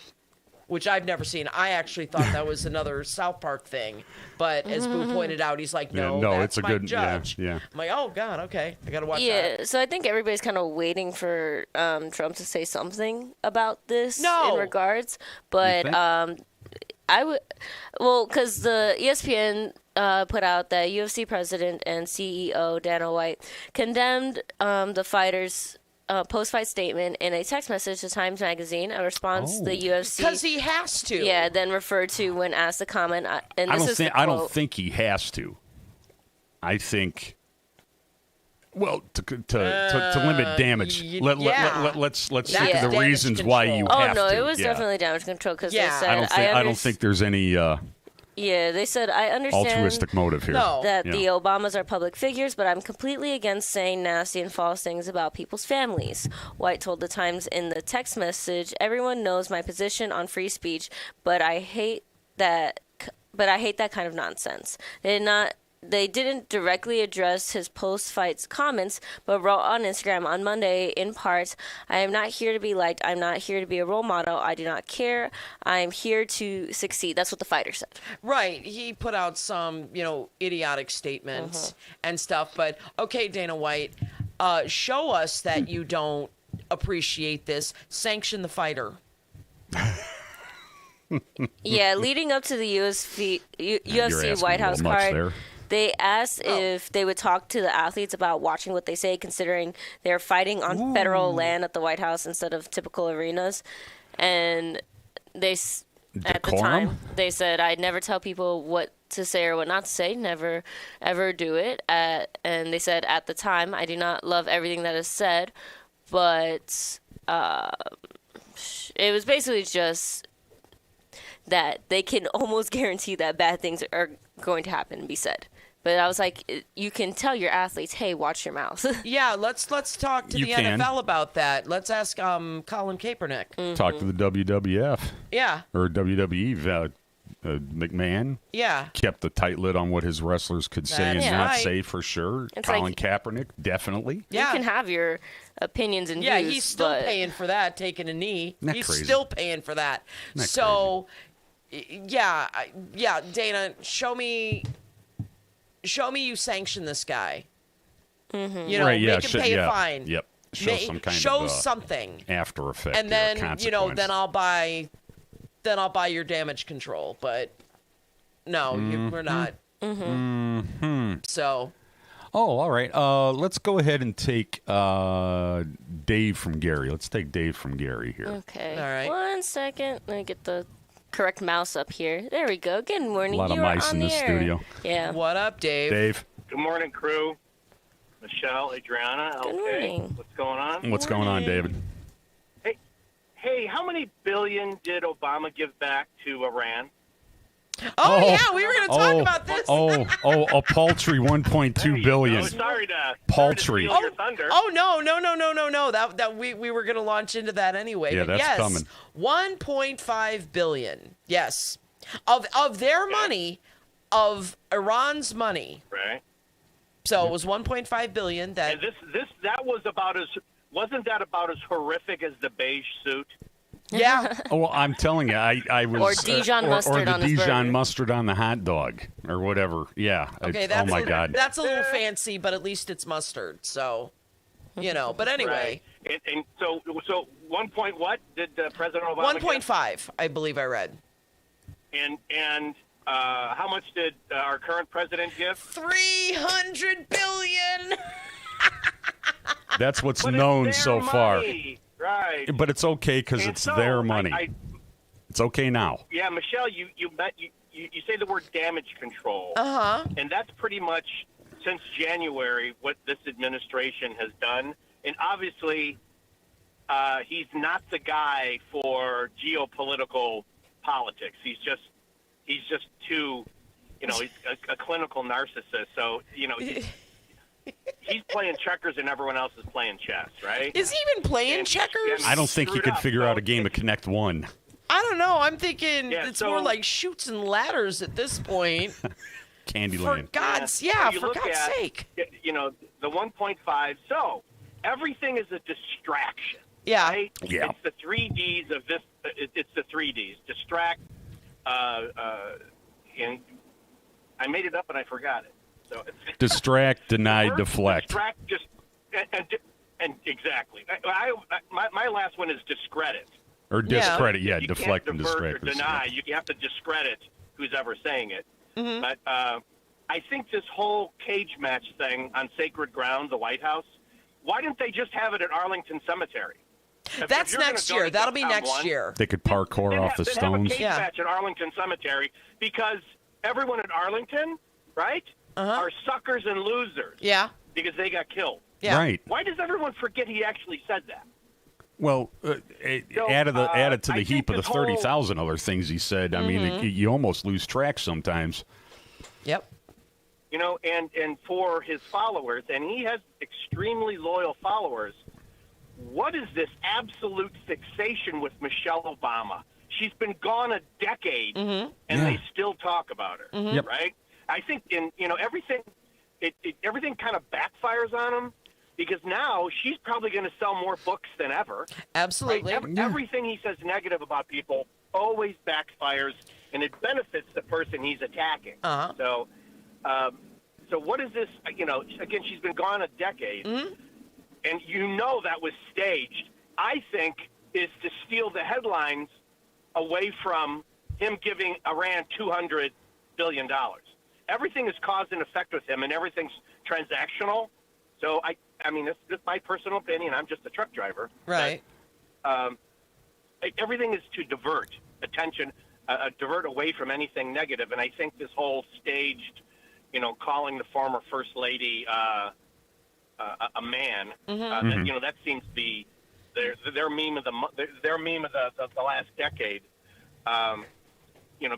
which I've never seen. I actually thought that was another South Park thing. But as Boo pointed out, he's like, no, that's it's a Mike good Judge. Yeah. I'm like, oh, God, okay. I got to watch that. Yeah, so I think everybody's kind of waiting for Trump to say something about this in regards. But I would, because the ESPN put out that UFC president and CEO Dana White condemned the fighters' post-fight statement in a text message to Times Magazine, a response the UFC... Because he has to. Yeah, then referred to when asked to comment. And this is the quote. I don't think he has to. I think... Well, to limit damage, let's think of the reasons why you have to. Oh, no, it was definitely damage control because they said... I don't think there's any... Yeah, they said, I understand altruistic motive here. That the Obamas are public figures, but I'm completely against saying nasty and false things about people's families. White told the Times in the text message, everyone knows my position on free speech, but I hate that kind of nonsense. They didn't directly address his post-fight comments, but wrote on Instagram on Monday, in part, I am not here to be liked. I'm not here to be a role model. I do not care. I'm here to succeed. That's what the fighter said. Right. He put out some, idiotic statements and stuff. But, okay, Dana White, show us that you don't appreciate this. Sanction the fighter. Yeah, leading up to the UFC White House card, they asked if they would talk to the athletes about watching what they say, considering they're fighting on federal land at the White House instead of typical arenas. And at the time, they said, I'd never tell people what to say or what not to say, never, ever do it. And they said, at the time, I do not love everything that is said, but it was basically just that they can almost guarantee that bad things are going to happen and be said. But I was like, you can tell your athletes, hey, watch your mouth. Yeah, let's talk to the NFL about that. Let's ask Colin Kaepernick. Talk to the WWF. Yeah. Or WWE. McMahon. Yeah. Kept a tight lid on what his wrestlers could say and not say for sure. It's Colin like, Kaepernick, definitely. Yeah. You can have your opinions and views. Yeah, he's still paying for that, taking a knee. He's crazy? Still paying for that. So, yeah, Dana, show me you sanction this guy. Mm-hmm. Make him pay a fine. Yep. Show something. After effect. And then, then I'll buy your damage control. But no, we're not. Mm-hmm. So. Oh, all right. Let's go ahead and take Dave from Gary. Let's take Dave from Gary here. Okay. All right. 1 second. Let me get the correct mouse up here. There we go. Good morning. A lot of mice in this studio. Yeah. What up, Dave? Dave. Good morning, crew. Michelle, Adriana. Good morning. What's going on? What's going on, David? Hey, how many billion did Obama give back to Iran? Oh, yeah, we were going to talk about this. A paltry 1.2 billion. Sorry to paltry. Steal your thunder. Oh, no. That we were going to launch into that anyway. Yeah, but that's coming. 1.5 billion. Yes. Of their money, of Iran's money. Right. So it was 1.5 billion that that was wasn't that about as horrific as the beige suit? Yeah. Well, I'm telling you, I was or Dijon mustard or on the his Dijon burger. mustard on the hot dog or whatever. Yeah. Okay, oh my God. That's a little fancy, but at least it's mustard. So, But anyway. Right. And so 1 point what did President Obama? 1.5, I believe I read. And how much did our current president give? 300 billion. That's what's known so far. Right. But it's okay because it's their money. It's okay now. Yeah, Michelle, you say the word damage control. Uh-huh. And that's pretty much since January what this administration has done. And obviously, he's not the guy for geopolitical politics. He's just too, he's a clinical narcissist. So, he's playing checkers and everyone else is playing chess, right? Is he even playing checkers? I don't think he could figure out a game of Connect One. I don't know. I'm thinking it's more like chutes and ladders at this point. Candyland. For God's sake. The 1.5. So everything is a distraction. Yeah. Right? Yeah. It's the 3 Ds of this. It's the 3 Ds. Distract. And I made it up and I forgot it. So it's distract, deny, deflect. Distract, and exactly. My last one is discredit. Or discredit, you deflect can't and divert distract. or deny. You have to discredit who's ever saying it. Mm-hmm. But I think this whole cage match thing on sacred ground, the White House, why didn't they just have it at Arlington Cemetery? That's next year. That'll be next year. They could parkour off the stones. Have a cage match at Arlington Cemetery because everyone at Arlington, right, are suckers and losers. Yeah. Because they got killed. Yeah. Right. Why does everyone forget he actually said that? Well, added to the heap of the 30,000 other things he said. I mean, you almost lose track sometimes. Yep. You know, and for his followers, and he has extremely loyal followers, what is this absolute fixation with Michelle Obama? She's been gone a decade, and they still talk about her, right? I think everything kind of backfires on him because now she's probably going to sell more books than ever. Absolutely. Right? Everything he says negative about people always backfires, and it benefits the person he's attacking. So what is this? Again, she's been gone a decade, and that was staged. I think is to steal the headlines away from him giving Iran $200 billion. Everything is cause and effect with him, and everything's transactional. So I mean, this is my personal opinion. I'm just a truck driver. Right. But, everything is to divert attention, divert away from anything negative. And I think this whole staged, calling the former First Lady a man, that seems to be their meme of the last decade.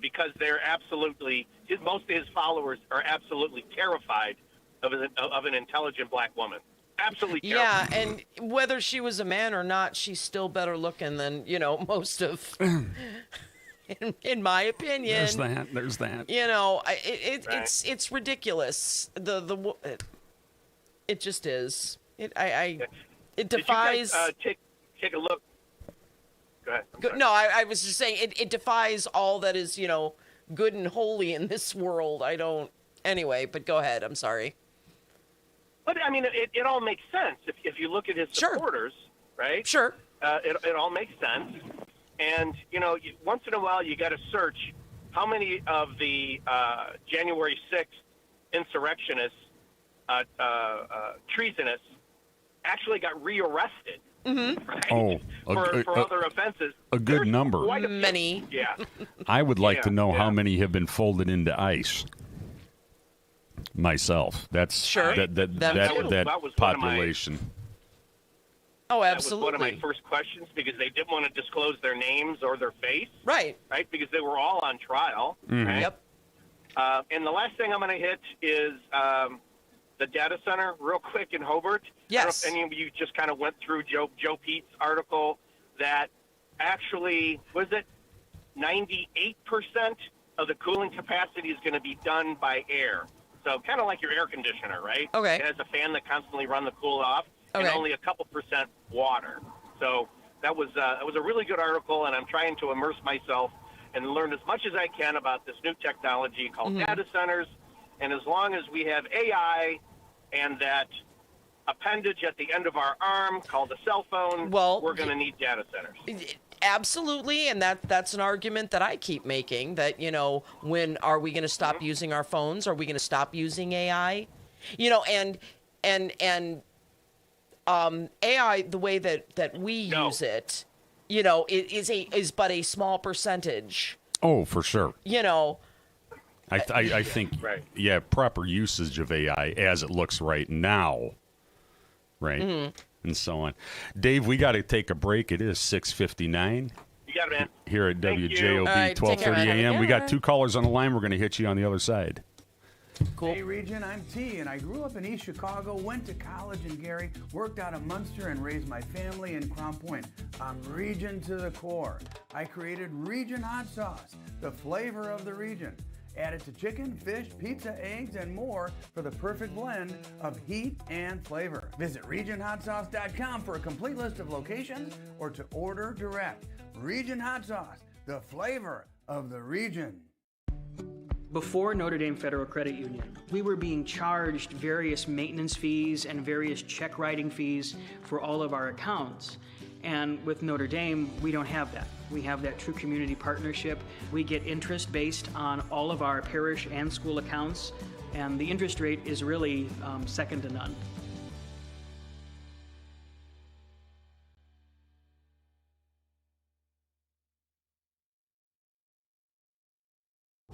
Because they're absolutely most of his followers are absolutely terrified of an intelligent black woman. Absolutely terrified. Yeah, and whether she was a man or not, she's still better looking than most of. In my opinion, there's that. It's ridiculous. It just is. It defies. Did you guys, take a look. Go ahead. No, I was just saying it defies all that is good and holy in this world. I don't. Anyway, but go ahead. I'm sorry. But I mean, it all makes sense if you look at his supporters, right? Sure. It all makes sense. And, once in a while you got to search how many of the January 6th insurrectionists, treasonists, actually got rearrested. Right? For other offenses. A good number. Many. Yeah. I would like to know how many have been folded into ICE. Myself. That's that population. Oh, absolutely. That was one of my first questions because they didn't want to disclose their names or their face. Right. Right? Because they were all on trial. Right? Yep. And the last thing I'm going to hit is the data center real quick in Hobart. Yes. I don't know if any of you just kind of went through Joe Pete's article that actually, was it 98% of the cooling capacity is going to be done by air. So kind of like your air conditioner, right? Okay. It has a fan that constantly runs the cool off. Okay. And only a couple percent water. So that was a really good article, and I'm trying to immerse myself and learn as much as I can about this new technology called data centers. And as long as we have AI and that appendage at the end of our arm called a cell phone, we're going to need data centers. Absolutely, and that's an argument that I keep making, that, when are we going to stop using our phones? Are we going to stop using AI? And AI, the way that we use it, is but a small percentage. Oh, for sure. I think, proper usage of AI as it looks right now, right, and so on. Dave, we got to take a break. It is 6:59. You got it, man. Here at WJOB, right, 12:30 a.m. We got 2 callers on the line. We're going to hit you on the other side. Cool. Hey, Region, I'm T, and I grew up in East Chicago, went to college in Gary, worked out of Munster, and raised my family in Crown Point. I'm Region to the core. I created Region Hot Sauce, the flavor of the region. Add it to chicken, fish, pizza, eggs, and more for the perfect blend of heat and flavor. Visit RegionHotSauce.com for a complete list of locations or to order direct. Region Hot Sauce, the flavor of the region. Before Notre Dame Federal Credit Union, we were being charged various maintenance fees and various check writing fees for all of our accounts. And with Notre Dame, we don't have that. We have that true community partnership. We get interest based on all of our parish and school accounts, and the interest rate is really second to none.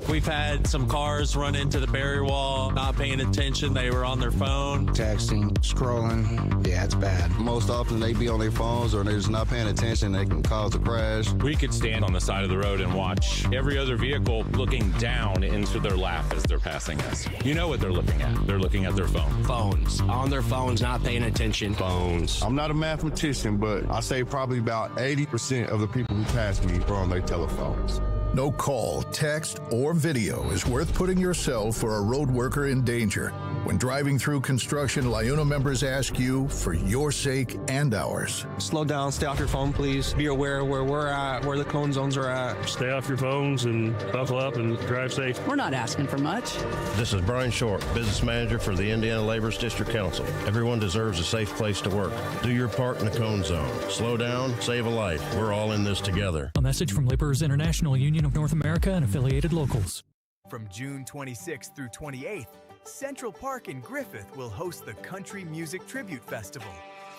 We've had some cars run into the barrier wall, not paying attention. They were on their phone. Texting, scrolling. Yeah, it's bad. Most often they be on their phones or they're just not paying attention. They can cause a crash. We could stand on the side of the road and watch every other vehicle looking down into their lap as they're passing us. You know what they're looking at. They're looking at their phone. Phones. On their phones, not paying attention. Phones. I'm not a mathematician, but I say probably about 80% of the people who pass me are on their telephones. No call, text, or video is worth putting yourself or a road worker in danger. When driving through construction, LIUNA members ask you for your sake and ours. Slow down, stay off your phone, please. Be aware where we're at, where the cone zones are at. Stay off your phones and buckle up and drive safe. We're not asking for much. This is Brian Short, Business Manager for the Indiana Laborers District Council. Everyone deserves a safe place to work. Do your part in the cone zone. Slow down, save a life. We're all in this together. A message from Laborers International Union of North America and affiliated locals. From June 26th through 28th, Central Park in Griffith will host the Country Music Tribute Festival,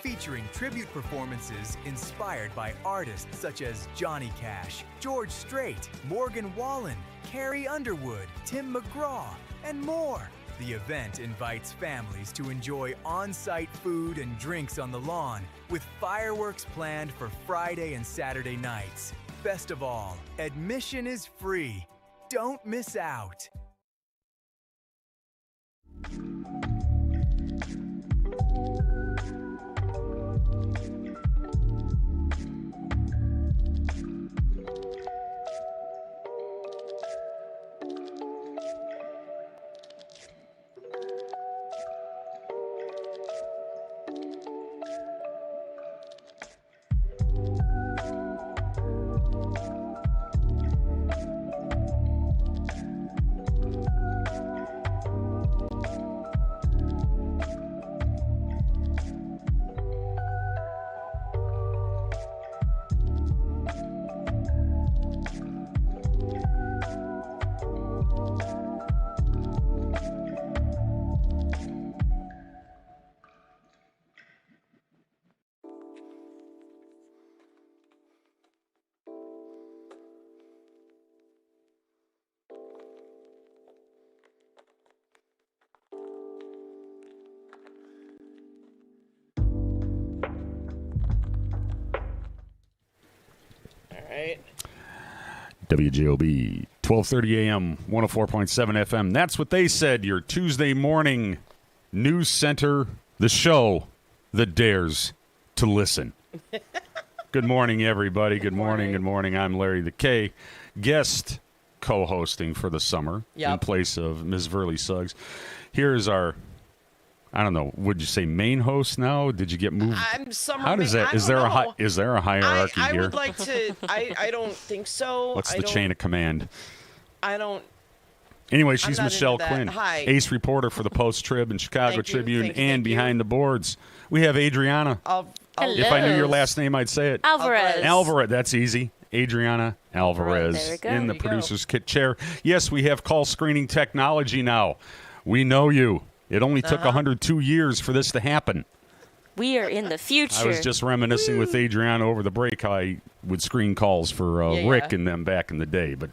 featuring tribute performances inspired by artists such as Johnny Cash, George Strait, Morgan Wallen, Carrie Underwood, Tim McGraw, and more. The event invites families to enjoy on-site food and drinks on the lawn, with fireworks planned for Friday and Saturday nights. Best of all, admission is free. Don't miss out. WJOB, 12:30 a.m., 104.7 FM. That's what they said, your Tuesday morning news center, the show that dares to listen. Good morning, everybody. Good morning. Good morning. I'm Larry the K, guest co-hosting for the summer in place of Ms. Verly Suggs. Here's our, I don't know, would you say main host now? Did you get moved? I'm summer. How does that? Is there a hierarchy I here? would like to. I don't think so. What's the chain of command? I don't. Anyway, she's I'm not Michelle into that. Quinn, Hi. ace reporter for the Post Trib and Chicago Tribune, thank you, and thank you. behind the boards we have Adriana. Hello. If I knew your last name, I'd say it. Alvarez. Alvarez. That's easy. Adriana Alvarez There we go. in the There you go. producer's kit chair. Yes, we have call screening technology now. We know you. It only took 102 years for this to happen. We are in the future. I was just reminiscing with Adriana over the break how I would screen calls for Rick and them back in the day, but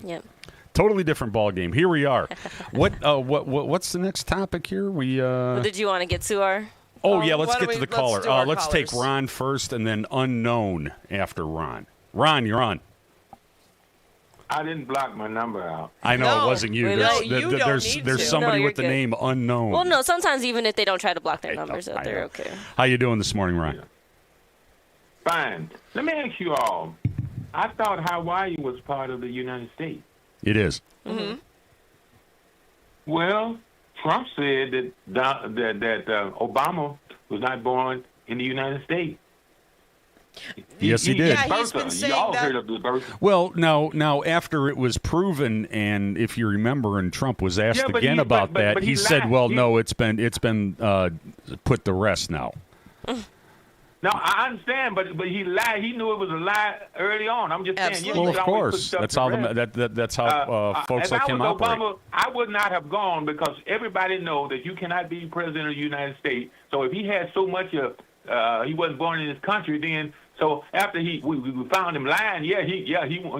totally different ball game. Here we are. What's the next topic here? Well, did you want to get to our? Oh yeah, let's get to the caller. do our Let's take callers. Ron first, and then unknown after Ron. Ron, you're on. I didn't block my number out. I know it wasn't you. There's somebody you're with the good. name unknown. Well, no. Sometimes even if they don't try to block their numbers, they're okay. How you doing this morning, Ron? Fine. Let me ask you all. I thought Hawaii was part of the United States. It is. Mm-hmm. Well, Trump said that Obama was not born in the United States. Yes, he did. Yeah, he's been saying Y'all that. heard of the birth? Well, now, after it was proven, and if you remember, and Trump was asked Yeah, but again he- about but- that, but he he said, lied. "Well, He- no, it's been put to rest now." Let No, I understand, but he lied. He knew it was a lie early on. I'm just saying. Well, of course, that's how that's how folks like him operate. Obama, I would not have gone because everybody knows that you cannot be president of the United States. So if he had so much he wasn't born in this country, then so after we found him lying, he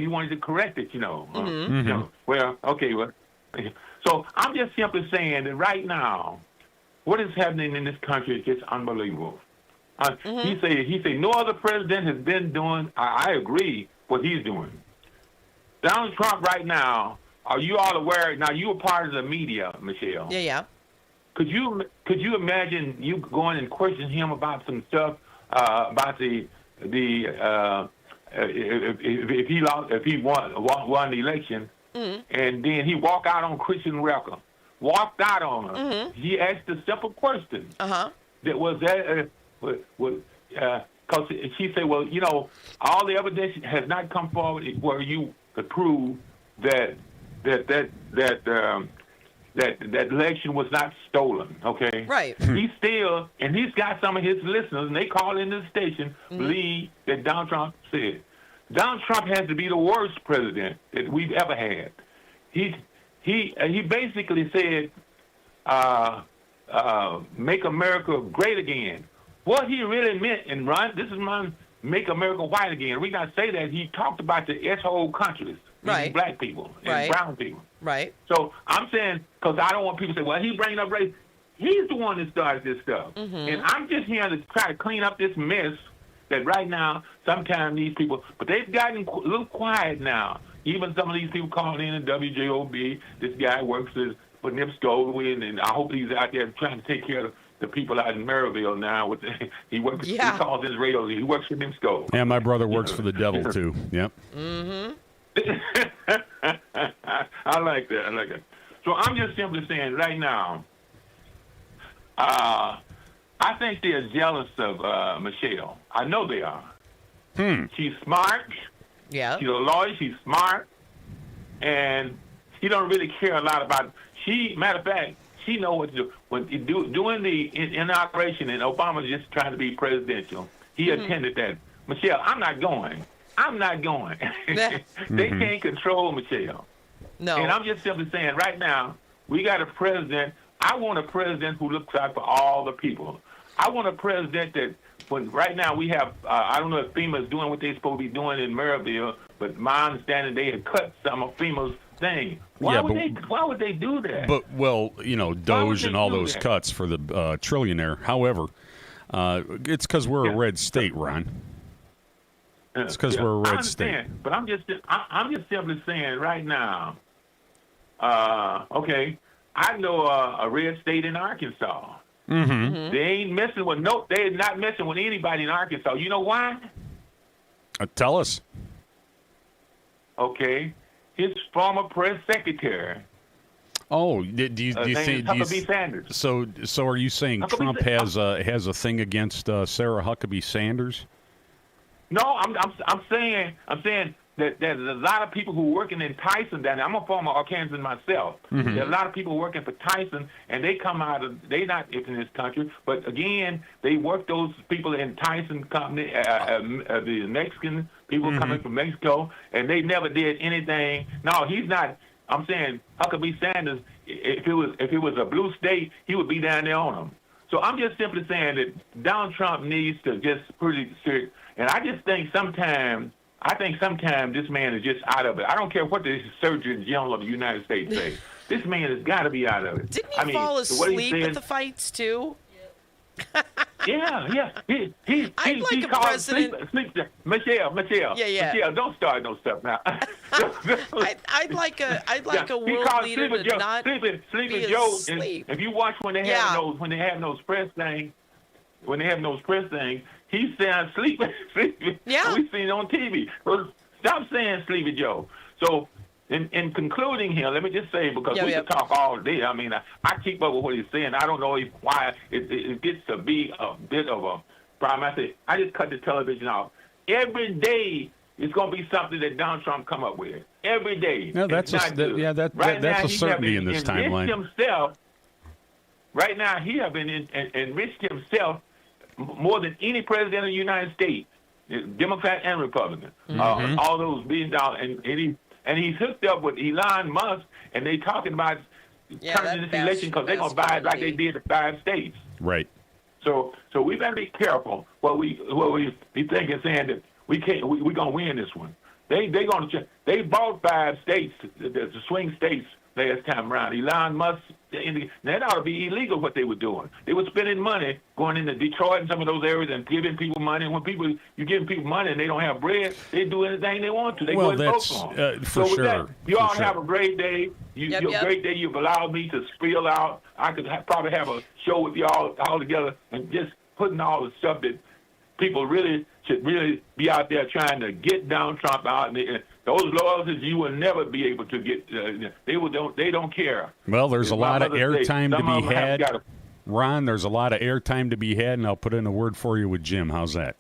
wanted to correct it, you know. Mm-hmm. You know, well, okay, well, so I'm just simply saying that right now, what is happening in this country is just unbelievable. He said no other president has been doing. I agree what he's doing. Donald Trump right now. Are you all aware? Now you are part of the media, Michelle. Yeah. Could you imagine you going and questioning him about some stuff about if he won the election, and then he walked out on Christian record, walked out on her. He asked a simple question. That was that. Because she said, well, you know, all the evidence has not come forward where you could prove that election was not stolen. Okay, right? He still, and he's got some of his listeners, and they call into the station, believe that Donald Trump said. Donald Trump has to be the worst president that we've ever had. He basically said, "Make America great again." What he really meant, and Ron, this is my "Make America White Again." We got to say that he talked about the S-hole countries, right? Black people and brown people, right? So I'm saying, because I don't want people to say, "Well, he's bringing up race." He's the one that started this stuff, and I'm just here to try to clean up this mess that right now. Sometimes these people, but they've gotten a little quiet now. Even some of these people calling in WJOB. This guy works for NIPSCO, and I hope he's out there trying to take care of the people out in Maryville now. He works. He calls his radio. He works for NIPSCO. Yeah, my brother works for the devil too. Yep. I like that. So I'm just simply saying right now, I think they're jealous of Michelle. I know they are. She's smart. Yeah. She's a lawyer. She's smart, and she don't really care a lot about. Matter of fact, she knows what to do. When doing the inauguration, and Obama's just trying to be presidential, he attended that. Michelle, I'm not going. They can't control Michelle. No. And I'm just simply saying, right now, we got a president. I want a president who looks out for all the people. I want a president that, right now we have, I don't know if FEMA is doing what they're supposed to be doing in Maryville, but my understanding they had cut some of FEMA's thing. Why would they do that? But, well, you know, Doge and all those cuts for the trillionaire. However, it's because we're a red state, Ron. It's because we're a red state. But I'm just simply saying right now, okay, I know a red state in Arkansas. They're not messing with anybody in Arkansas. You know why? Tell us. Okay. His former press secretary. Oh, do you think? Huckabee Sanders. So are you saying Trump has a thing against Sarah Huckabee Sanders? No, I'm saying that there's a lot of people who are working in Tyson down there. I'm a former Arkansan myself. There's a lot of people working for Tyson, and they come out of, they not in this country, but again, they work those people in Tyson company, the Mexican people coming from Mexico, and they never did anything. No, he's not. I'm saying Huckabee Sanders, if it was a blue state, he would be down there on them. So I'm just simply saying that Donald Trump needs to just pretty serious. And I just think sometimes this man is just out of it. I don't care what the Surgeon General of the United States says. This man has got to be out of it. Didn't he fall asleep at the fights too? Yeah. I'd like a president. Michelle. Yeah. Michelle, don't start no stuff now. I'd like a world leader to not Sleepy Joe. If you watch when they have those press things, he sounds sleepy. Yeah. We've seen it on TV. Well, stop saying Sleepy Joe. So, in concluding here, let me just say, because we could talk all day. I mean, I keep up with what he's saying. I don't know why it gets to be a bit of a problem. I just cut the television off. Every day, it's going to be something that Donald Trump come up with. Every day. No, that's a certainty in this timeline. Right now, he has been enriched himself more than any president of the United States, Democrat and Republican. All those $1 billion, and he's hooked up with Elon Musk, and they talking about turning this election because they're gonna buy it like they did the 5 states. Right. So we better be careful what we be thinking, saying that we gonna win this one. They bought 5 states, the swing states last time around. Elon Musk, that ought to be illegal what they were doing. They were spending money going into Detroit and some of those areas and giving people money. And when you're giving people money and they don't have bread, they do anything they want to. They go and vote for them. For sure. That, you all have a great day. Great day. You've allowed me to spiel out. I could probably have a show with y'all all together and just putting all the stuff that people really should really be out there trying to get Donald Trump out. And those loyalties you will never be able to get. They don't care. Well, there's a lot of airtime to be had. Ron, there's a lot of airtime to be had, and I'll put in a word for you with Jim. How's that?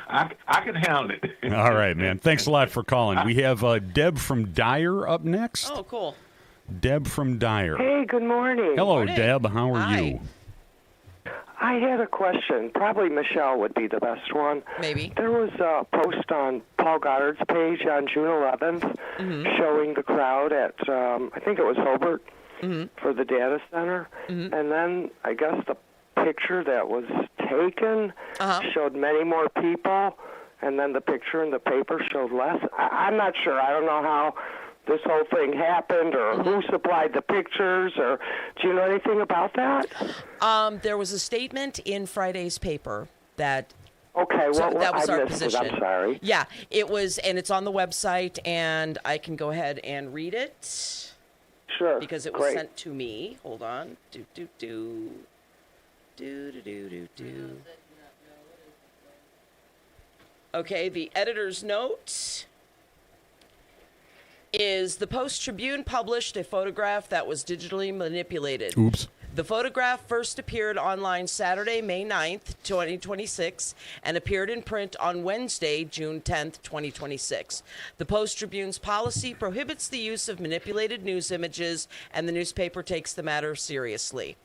I can handle it. All right, man. Thanks a lot for calling. We have Deb from Dyer up next. Oh, cool. Deb from Dyer. Hey, good morning. Hello, Deb. How are you? I had a question. Probably Michelle would be the best one. Maybe. There was a post on Paul Goddard's page on June 11th showing the crowd at, I think it was Hobart, for the data center. And then I guess the picture that was taken showed many more people, and then the picture in the paper showed less. I'm not sure. I don't know how this whole thing happened or who supplied the pictures, or do you know anything about that? There was a statement in Friday's paper that that was our missed position. it. I'm sorry. Yeah, it was, and it's on the website, and I can go ahead and read it. Sure. Because it was sent to me. Hold on. Okay, the editor's note is the Post-Tribune published a photograph that was digitally manipulated. Oops. The photograph first appeared online Saturday, May 9th, 2026, and appeared in print on Wednesday, June 10th, 2026. The Post-Tribune's policy prohibits the use of manipulated news images, and the newspaper takes the matter seriously.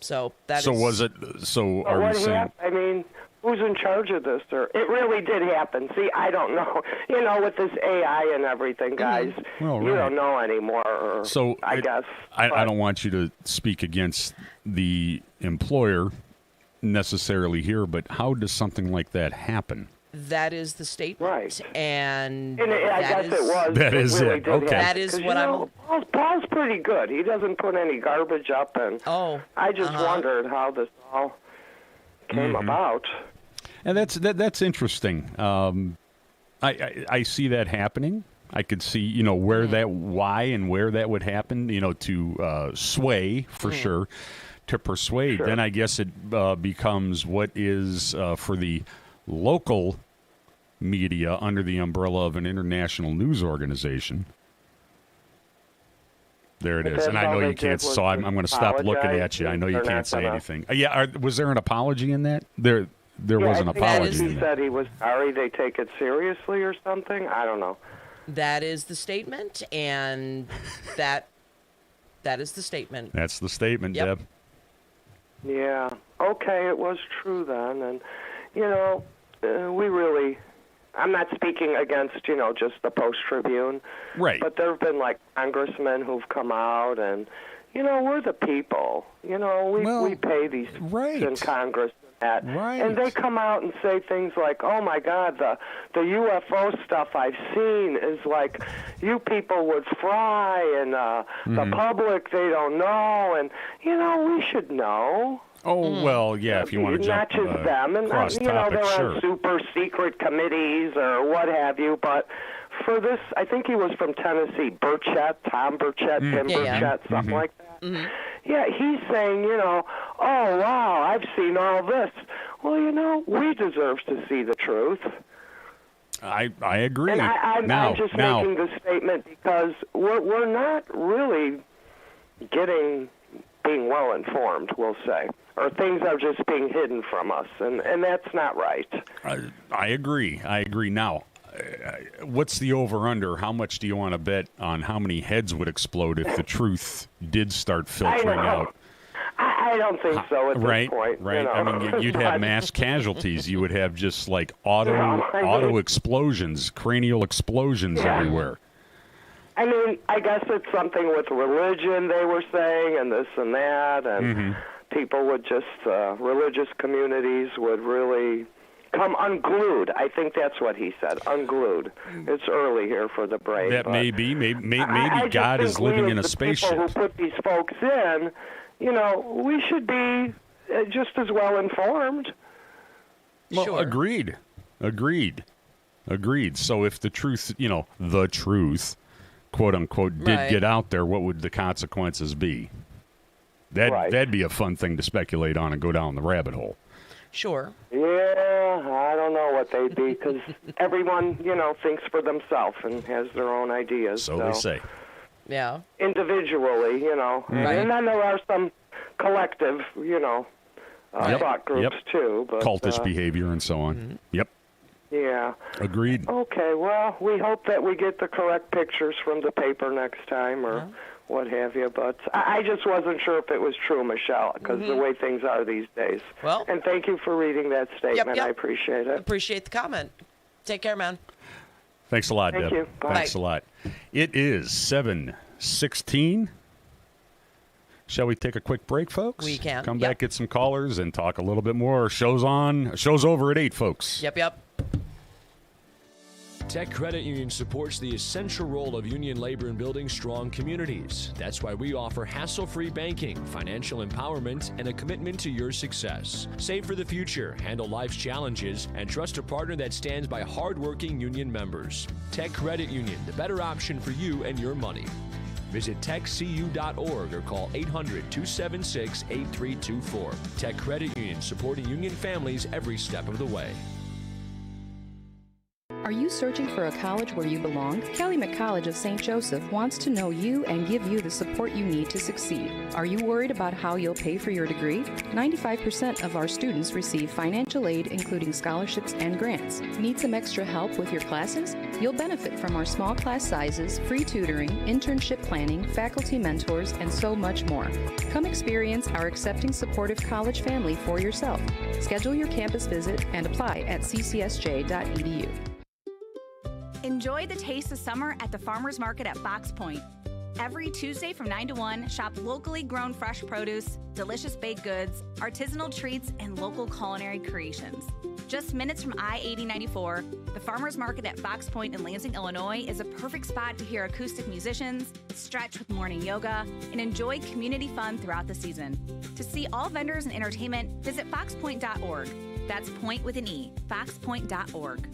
So that So is... was it... So are what we saying... I mean, who's in charge of this? Or it really did happen. See, I don't know. You know, with this AI and everything, guys, Well, you right. don't know anymore. Or, So I guess. I don't want you to speak against the employer necessarily here, but how does something like that happen? That is the statement. Right. And I guess it was. That is really it. did Okay. happen. That is 'Cause, what you I'm... know, Paul's pretty good. He doesn't put any garbage up, and I just wondered how this all came about. And that's interesting. I see that happening. I could see, why and where that would happen, to sway for sure, to persuade. Sure. Then I guess it becomes what is for the local media under the umbrella of an international news organization. There it is. And I know you can't, so I'm going to stop looking at you. I know you can't say anything. Was there an apology in that? There was an apology. He said he was sorry. They take it seriously or something. I don't know. That is the statement, and that is the statement. That's the statement, Yep. Deb. Yeah. Okay, it was true then. And, we really... I'm not speaking against, just the Post-Tribune. Right. But there have been, congressmen who've come out and, we're the people. We pay these in Congress and that. Right. And they come out and say things like, oh, my God, the UFO stuff I've seen is like you people would fry and the public, they don't know. And, we should know. Oh, well, yeah, if you want to jump not just them, and cross they're topic, sure. on super secret committees or what have you. But for this, I think he was from Tennessee, Tom Burchett, Tim Burchett, something like that. Yeah, he's saying, oh wow, I've seen all this. Well, we deserve to see the truth. I agree. And I'm just making this statement because we're not really being well informed, we'll say. Or things are just being hidden from us, and that's not right. I agree. Now, what's the over-under? How much do you want to bet on how many heads would explode if the truth did start filtering out? I I don't think so at right, this point. right. You know? I mean, you'd have mass casualties. You would have just like auto explosions, cranial explosions everywhere. I mean, I guess it's something with religion, they were saying, and this and that, and people would just, religious communities would really come unglued. I think that's what he said, unglued. It's early here for the break. That may be. Maybe I God is living in a spaceship. People who put these folks in, you know, we should be just as well informed. Well, agreed. So if the truth, the truth, quote unquote, did get out there, what would the consequences be? That'd be a fun thing to speculate on and go down the rabbit hole. Sure. Yeah, I don't know what they'd be because everyone, thinks for themselves and has their own ideas. So they say. Yeah. Individually, Right. And then there are some collective, thought groups too. But, cultish behavior and so on. Yep. Yeah. Agreed. Okay, well, we hope that we get the correct pictures from the paper next time or what have you. But I just wasn't sure if it was true, Michelle, because the way things are these days. Well. And thank you for reading that statement. Yep. I appreciate it. Appreciate the comment. Take care, man. Thanks a lot, Thank Deb. you. Bye. Thanks a lot. It is 7:16. Shall we take a quick break, folks? We can. Come back, get some callers, and talk a little bit more. Show's over at 8, folks. Yep. Tech Credit Union supports the essential role of union labor in building strong communities. That's why we offer hassle-free banking, financial empowerment, and a commitment to your success. Save for the future, handle life's challenges, and trust a partner that stands by hardworking union members. Tech Credit Union, the better option for you and your money. Visit techcu.org or call 800-276-8324. Tech Credit Union, supporting union families every step of the way. Are you searching for a college where you belong? Calumet College of St. Joseph wants to know you and give you the support you need to succeed. Are you worried about how you'll pay for your degree? 95% of our students receive financial aid, including scholarships and grants. Need some extra help with your classes? You'll benefit from our small class sizes, free tutoring, internship planning, faculty mentors, and so much more. Come experience our accepting, supportive college family for yourself. Schedule your campus visit and apply at ccsj.edu. Enjoy the taste of summer at the Farmers Market at Fox Point. Every Tuesday from 9 to 1, shop locally grown fresh produce, delicious baked goods, artisanal treats, and local culinary creations. Just minutes from I-8094, the Farmers Market at Fox Point in Lansing, Illinois is a perfect spot to hear acoustic musicians, stretch with morning yoga, and enjoy community fun throughout the season. To see all vendors and entertainment, visit foxpoint.org. That's point with an E, foxpoint.org.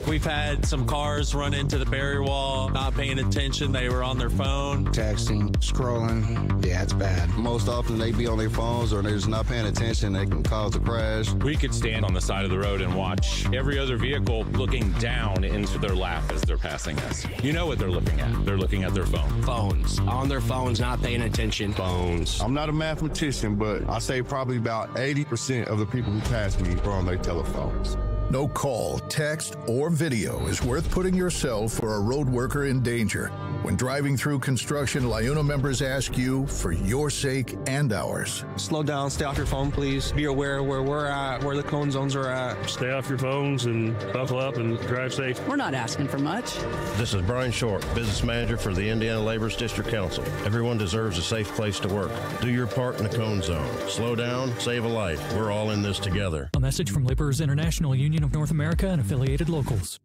We've had some cars run into the barrier wall, not paying attention. They were on their phone. Texting, scrolling. Yeah, it's bad. Most often they be on their phones or they're just not paying attention. They can cause a crash. We could stand on the side of the road and watch every other vehicle looking down into their lap as they're passing us. You know what they're looking at. They're looking at their phone. Phones. On their phones, not paying attention. Phones. I'm not a mathematician, but I say probably about 80% of the people who pass me are on their telephones. No call, text, or video is worth putting yourself or a road worker in danger. When driving through construction, LIUNA members ask you for your sake and ours. Slow down, stay off your phone, please. Be aware where we're at, where the cone zones are at. Stay off your phones and buckle up and drive safe. We're not asking for much. This is Brian Short, Business Manager for the Indiana Laborers District Council. Everyone deserves a safe place to work. Do your part in the cone zone. Slow down, save a life. We're all in this together. A message from Laborers International Union of North America and affiliated locals.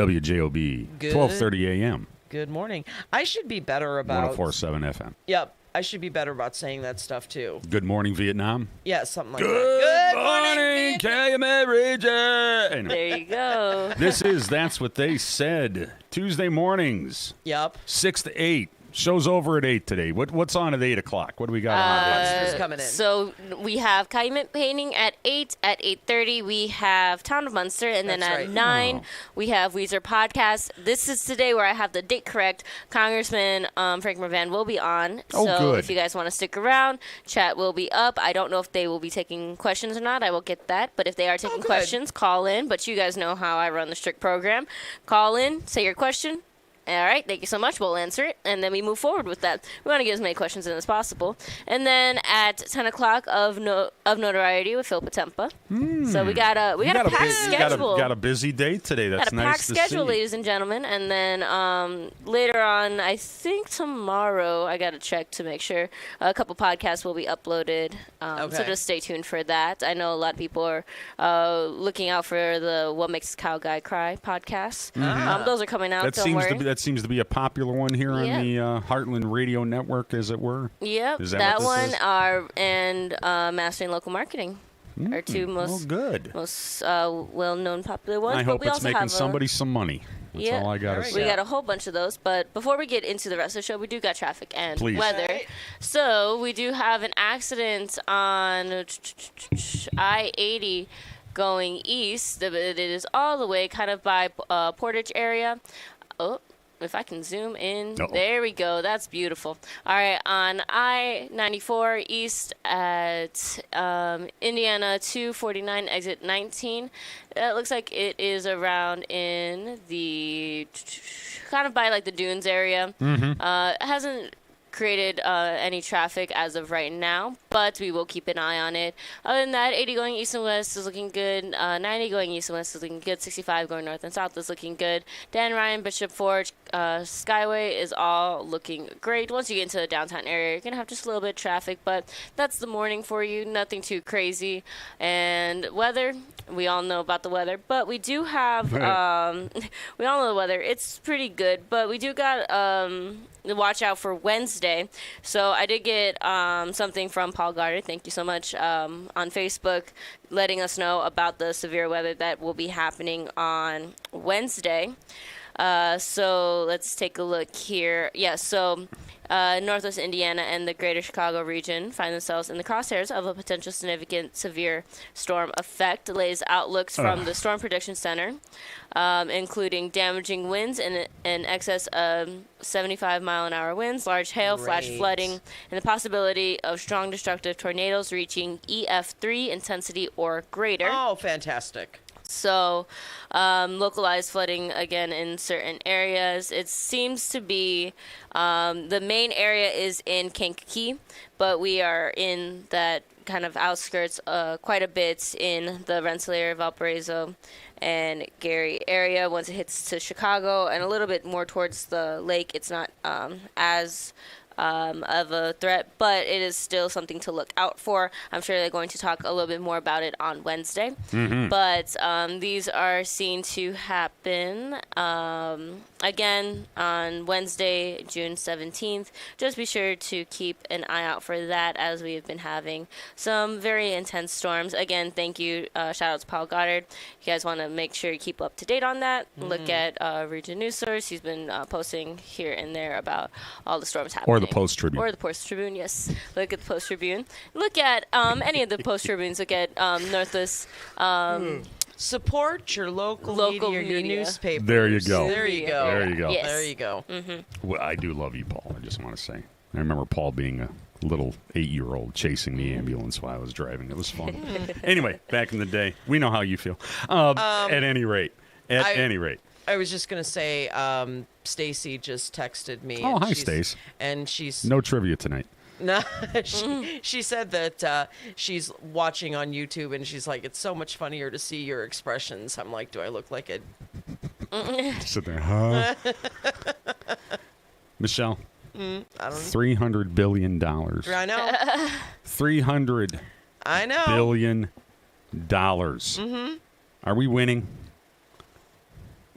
WJOB, Good. 12:30 a.m. Good morning. I should be better about 104.7 FM. Yep. I should be better about saying that stuff too. Good morning, Vietnam. Yeah, something like Good that. morning, Calumet Region. There you go. This is That's What They Said. Tuesday mornings. Yep. 6 to 8. Show's over at 8 today. What's on at 8 o'clock? What do we got on? Monsters coming in. So we have Calumet Painting at 8. At 8:30, we have Town of Munster. And then That's at right. 9, we have Weezer Podcast. This is today where I have the date correct. Congressman Frank Mervan will be on. Oh, so good. if you guys want to stick around, chat will be up. I don't know if they will be taking questions or not. I will get that. But if they are taking questions, call in. But you guys know how I run the strict program. Call in, say your question. All right, thank you so much. We'll answer it, and then we move forward with that. We want to get as many questions in as possible. And then at 10 o'clock of Notoriety with Phil Patempa. So we got a packed schedule. Got a busy day today. That's got a nice packed to schedule, see. ladies and gentlemen. And then later on, I think tomorrow, I got to check to make sure, a couple podcasts will be uploaded. So just stay tuned for that. I know a lot of people are looking out for the What Makes a Cow Guy Cry podcast. Those are coming out. Don't worry. That seems to be a popular one here on the Heartland Radio Network, as it were. Yep, Is that what one this is? and Mastering Local Marketing are two most well-known popular ones. I but hope we it's also making have somebody some money. That's all I got to say. We got a whole bunch of those. But before we get into the rest of the show, we do got traffic and Please. weather. Right. So we do have an accident on I-80 going east. It is all the way kind of by Portage area. Oh, if I can zoom in. Uh-oh. There we go. That's beautiful. All right, on I-94 east at Indiana 249, exit 19. It looks like it is around in the kind of by like the Dunes area. It hasn't created any traffic as of right now, but we will keep an eye on it. Other than that, 80 going east and west is looking good. 90 going east and west is looking good. 65 going north and south is looking good. Dan Ryan, Bishop Forge, Skyway is all looking great. Once you get into the downtown area, you're going to have just a little bit of traffic, but that's the morning for you. Nothing too crazy. And weather, we all know about the weather, but we do have, we all know the weather. It's pretty good, but we do got watch out for Wednesday. So I did get something from Paul Goddard. Thank you so much on Facebook, letting us know about the severe weather that will be happening on Wednesday. So let's take a look here. Yeah, so Northwest Indiana and the greater Chicago region find themselves in the crosshairs of a potential significant severe storm effect. Delays outlooks from the Storm Prediction Center, including damaging winds in excess of 75-mile-an-hour winds, large hail, flash flooding, and the possibility of strong destructive tornadoes reaching EF3 intensity or greater. Oh, fantastic. So, localized flooding again in certain areas. It seems to be the main area is in Kankakee, but we are in that kind of outskirts quite a bit in the Rensselaer, Valparaiso, and Gary area. Once it hits to Chicago and a little bit more towards the lake, it's not as of a threat, but it is still something to look out for. I'm sure they're going to talk a little bit more about it on Wednesday. But these are seen to happen again on Wednesday, June 17th. Just be sure to keep an eye out for that, as we have been having some very intense storms. Again, thank you. Shout out to Paul Goddard. If you guys want to make sure you keep up to date on that, look at Region News Source. He's been posting here and there about all the storms happening. Or the Post-Tribune. Or the Post-Tribune, yes. Look at the Post-Tribune. Look at any of the Post-Tribunes. Look at Northwest. Support your local media, your newspaper. There you go. There you go. There you go. Yes. There you go. Well, I do love you, Paul. I just want to say. I remember Paul being a little 8-year-old chasing the ambulance while I was driving. It was fun. Anyway, back in the day, we know how you feel. At any rate. I was just going to say, Stacy just texted me. Oh, and hi, Stace. And she's... No trivia tonight. No, she said that she's watching on YouTube, and she's like, it's so much funnier to see your expressions. I'm like, do I look like a... Sit there, huh? Michelle, I don't know. $300 billion. I know. $300 I know. billion. Are we winning?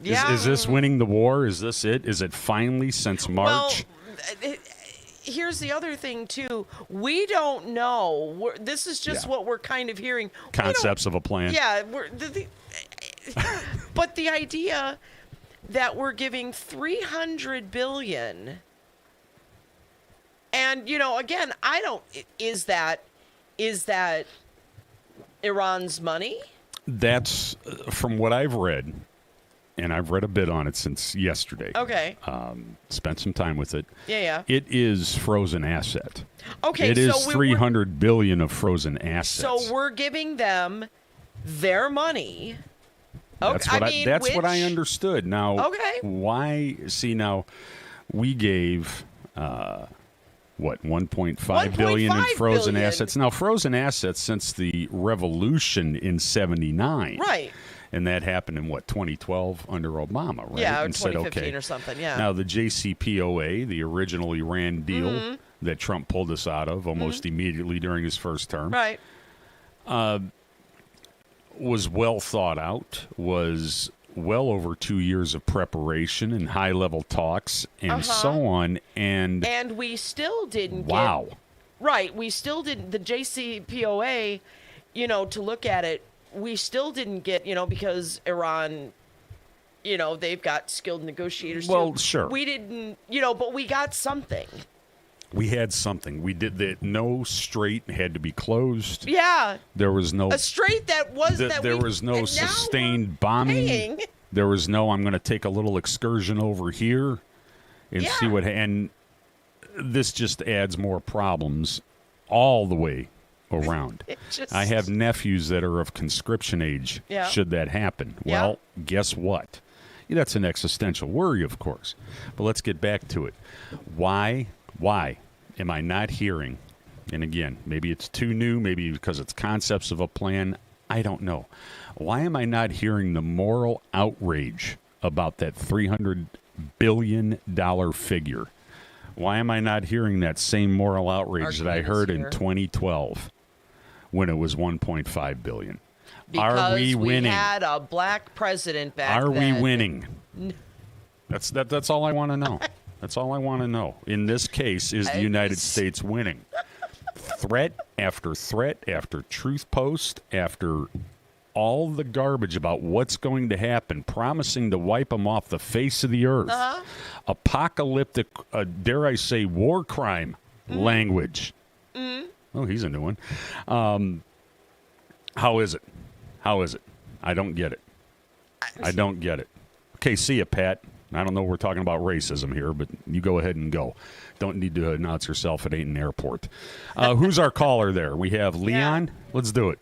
Yeah. Is this winning the war? Is this it? Is it finally since March? Well, here's the other thing, too. We don't know. This is just what we're kind of hearing. Concepts of a plan. Yeah. But the idea that we're giving $300 billion, and, again, is that Iran's money? That's, from what I've read, and I've read a bit on it since yesterday. Okay. Spent some time with it. Yeah. It is frozen asset. Okay. It is $300 billion of frozen assets. So we're giving them their money. That's what I understood. Now, why? See, now we gave $1.5 billion in frozen assets. Now, frozen assets since the revolution in '79, right? And that happened in 2012 under Obama, right? Yeah, or and 2015 or something. Yeah. Now the JCPOA, the original Iran deal that Trump pulled us out of almost immediately during his first term, right? Was well thought out, was well over 2 years of preparation and high-level talks and so on. And we still didn't get... we still didn't... The JCPOA, to look at it, we still didn't get, because Iran, they've got skilled negotiators. Well, sure. We didn't, but we got something. We had something. We did that. No strait had to be closed. Yeah. There was no a strait that was there was no sustained bombing. Paying. There was no. I'm going to take a little excursion over here and see what. And this just adds more problems all the way around. I have nephews that are of conscription age. Yeah. Should that happen, well, guess what? That's an existential worry, of course. But let's get back to it. Why am I not hearing, and again, maybe it's too new, maybe because it's concepts of a plan, I don't know. Why am I not hearing the moral outrage about that $300 billion figure? Why am I not hearing that same moral outrage that I heard in 2012 when it was $1.5 billion? Because are we winning? We had a black president back then. Are we winning? That's all I want to know. That's all I want to know. In this case, is the United States winning? Threat after threat, after truth post, after all the garbage about what's going to happen, promising to wipe them off the face of the earth. Apocalyptic, dare I say, war crime language. Oh, he's a new one. How is it? I don't get it. I don't get it. Okay, see ya, Pat. I don't know we're talking about racism here, but you go ahead and go. Don't need to announce yourself. It ain't an airport. Who's our caller there? We have Leon. Let's do it.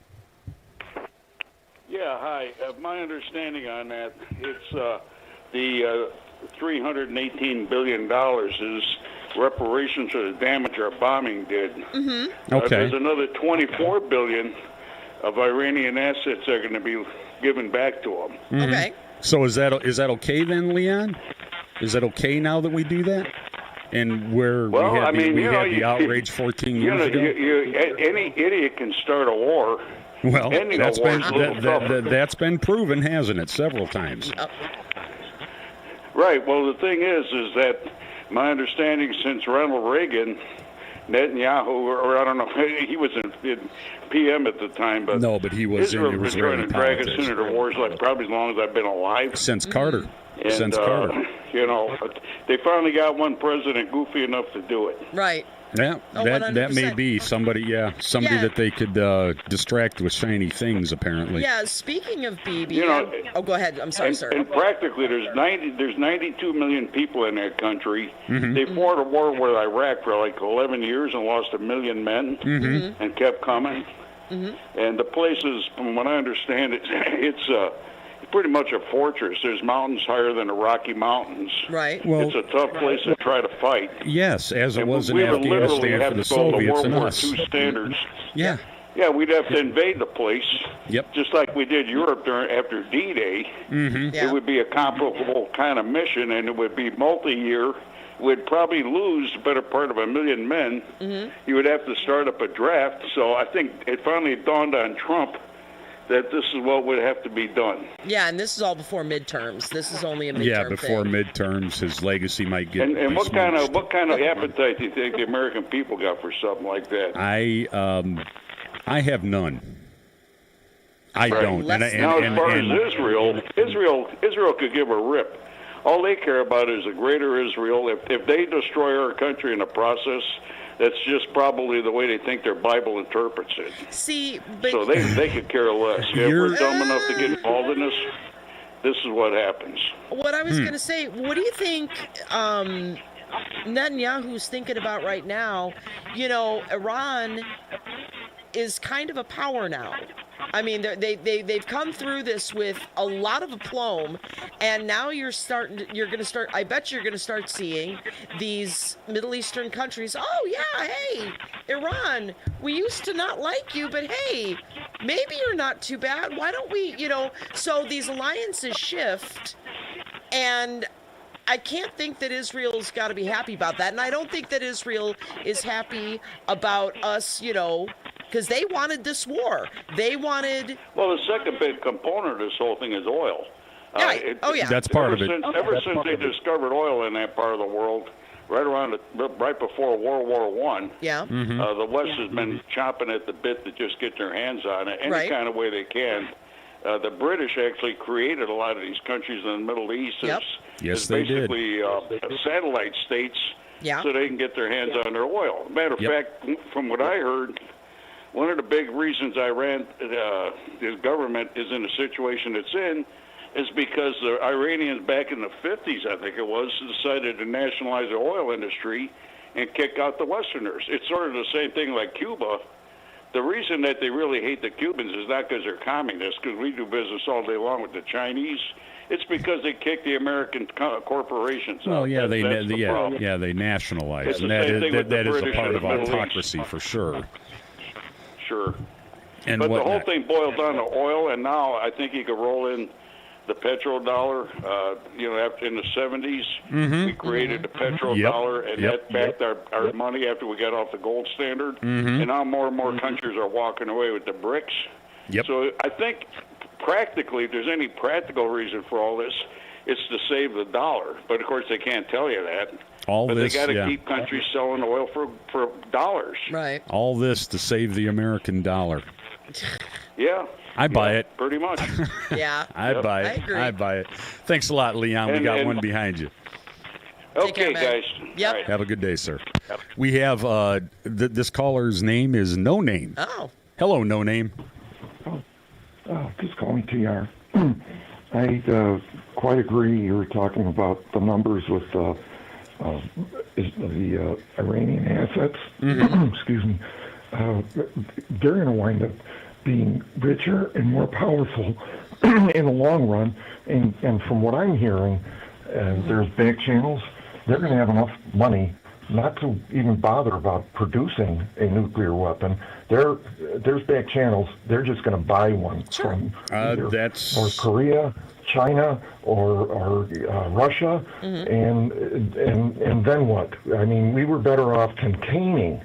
Yeah, hi. My understanding on that, it's the $318 billion is reparations for the damage our bombing did. Okay. There's another $24 billion of Iranian assets that are going to be given back to them. Okay. So is that okay then, Leon? Is that okay now that we do that? And we had the outrage 14 years ago? Any idiot can start a war. Well, that's been proven, hasn't it, several times? Right. Well, the thing is that my understanding since Ronald Reagan, Netanyahu, or I don't know, he was in PM at the time, but no, but he was in Israel's been trying to drag us into the wars like probably as long as I've been alive. Since Carter. And, they finally got one president goofy enough to do it. Right. Yeah, that may be somebody that they could distract with shiny things, apparently. Yeah, speaking of Bibi, go ahead. I'm sorry, sir. And practically, there's 92 million people in that country. They fought a war with Iraq for like 11 years and lost 1 million men and kept coming. And the place is, from what I understand, it's pretty much a fortress. There's mountains higher than the Rocky Mountains. Right. Well, it's a tough place to try to fight. Yes, as it was in Afghanistan for the Soviets and us. World War II standards. Yeah. Yeah, we'd have to invade the place. Yep. Just like we did Europe after D-Day. It would be a comparable kind of mission, and it would be multi-year. We'd probably lose the better part of 1 million men. You would have to start up a draft. So I think it finally dawned on Trump that this is what would have to be done. Yeah, and this is all before midterms. This is only a midterm Yeah, before thing. midterms, his legacy might get. And what kind of appetite do you think the American people got for something like that? I have none. I don't. Now, as far as Israel could give a rip. All they care about is a greater Israel. If they destroy our country in the process, that's just probably the way they think their Bible interprets it. See, but so they could care less. If we're dumb enough to get involved in this, this is what happens. What I was going to say, what do you think Netanyahu's thinking about right now? You know, Iran is kind of a power now. I mean, they've come through this with a lot of aplomb, and now I bet you're going to start seeing these Middle Eastern countries, oh yeah, hey, Iran, we used to not like you, but hey, maybe you're not too bad. Why don't we, so these alliances shift, and I can't think that Israel's got to be happy about that, and I don't think that Israel is happy about us, because they wanted this war. They wanted... Well, the second big component of this whole thing is oil. Yeah. That's part of it. Ever since they discovered oil in that part of the world, right before World War I, the West has been chomping at the bit to just get their hands on it any kind of way they can. The British actually created a lot of these countries in the Middle East as basically satellite states so they can get their hands on their oil. Matter of fact, from what I heard, one of the big reasons Iran, the government is in the situation it's in, is because the Iranians back in the 50s, I think it was, decided to nationalize the oil industry and kick out the Westerners. It's sort of the same thing like Cuba. The reason that they really hate the Cubans is not because they're communists, because we do business all day long with the Chinese. It's because they kick the American corporations out. Well, yeah, they nationalize, and that is a part of autocracy for sure. Sure. And but the whole thing boils down to oil, and now I think you could roll in the petrodollar. After in the 70s, we created the petrodollar, and that backed our money after we got off the gold standard. And now more and more countries are walking away with the BRICS. So I think practically, if there's any practical reason for all this, it's to save the dollar. But of course, they can't tell you that. They got to keep countries selling oil for dollars. Right. All this to save the American dollar. Yeah. I buy it. Pretty much. Yeah. I buy it. I agree. I buy it. Thanks a lot, Leon. We got one behind you. Okay, guys. Yep. Right. Have a good day, sir. Yep. We have this caller's name is No Name. Oh. Hello, No Name. Just call me TR. I quite agree. You were talking about the numbers with the Iranian assets. Excuse me. They're going to wind up being richer and more powerful in the long run. And from what I'm hearing, there's back channels. They're going to have enough money not to even bother about producing a nuclear weapon. There's back channels. They're just going to buy one from either North Korea, China, or Russia, and then what? I mean, we were better off containing.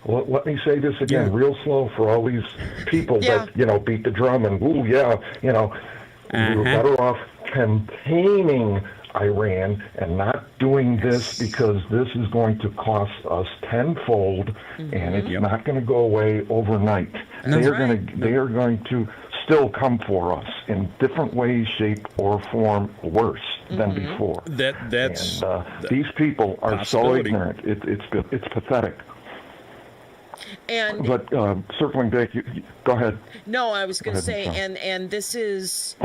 Well, let me say this again, real slow for all these people that beat the drum and we were better off containing Iran and not doing this because this is going to cost us tenfold, and it's not going to go away overnight. They are going to still come for us in different ways, shape, or form worse than before. These people are so ignorant. It's pathetic. But circling back, go ahead. No, I was going to say, and this is,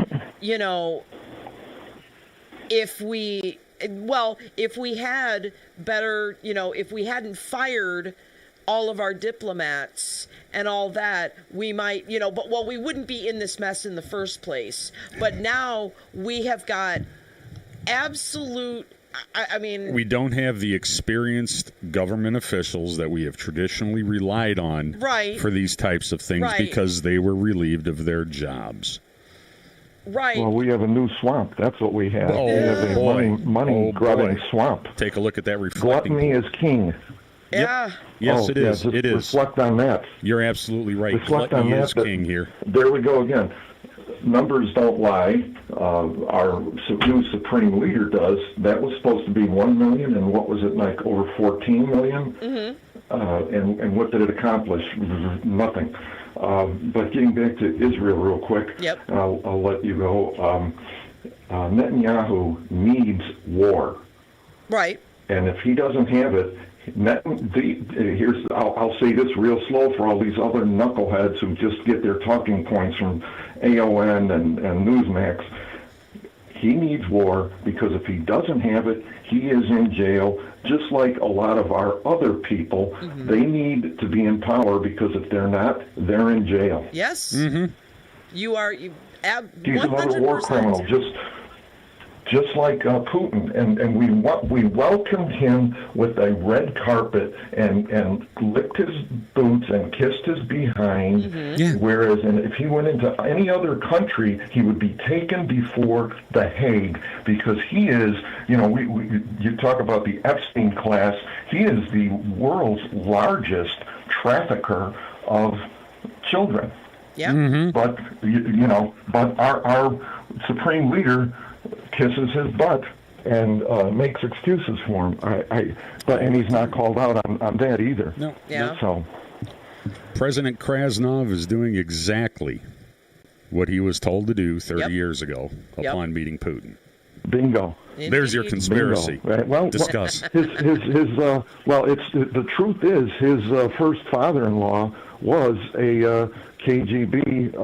if we had better, if we hadn't fired all of our diplomats and all that, we might, we wouldn't be in this mess in the first place. But now we have got absolute, I mean... We don't have the experienced government officials that we have traditionally relied on for these types of things because they were relieved of their jobs. Right. Well, we have a new swamp. That's what we have. We have a money-grubbing swamp. Take a look at that reflecting. Gluttony is king. Yeah. Yes, it is. Just it is. Reflect on that. You're absolutely right. Reflect on Gluttony that. is king here. There we go again. Numbers don't lie. Our new supreme leader does. That was supposed to be 1 million, and what was it, like over 14 million? Mm-hmm. And what did it accomplish? Nothing. But getting back to Israel real quick, yep. I'll let you go. Netanyahu needs war. Right. And if he doesn't have it, I'll say this real slow for all these other knuckleheads who just get their talking points from AON and Newsmax. He needs war, because if he doesn't have it, he is in jail, just like a lot of our other people. Mm-hmm. They need to be in power, because if they're not, they're in jail. Yes. Mm-hmm. He's another war criminal, just like Putin, and we welcomed him with a red carpet and licked his boots and kissed his behind. Mm-hmm. Yeah. Whereas, if he went into any other country, he would be taken before the Hague, because he is, you talk about the Epstein class. He is the world's largest trafficker of children. Yeah. Mm-hmm. But but our supreme leader kisses his butt and makes excuses for him. And he's not called out on that either. No. Yeah. So President Krasnov is doing exactly what he was told to do 30 years ago upon meeting Putin. Bingo. There's your conspiracy. Bingo. Right. Well, discuss. The truth is his first father-in-law was a KGB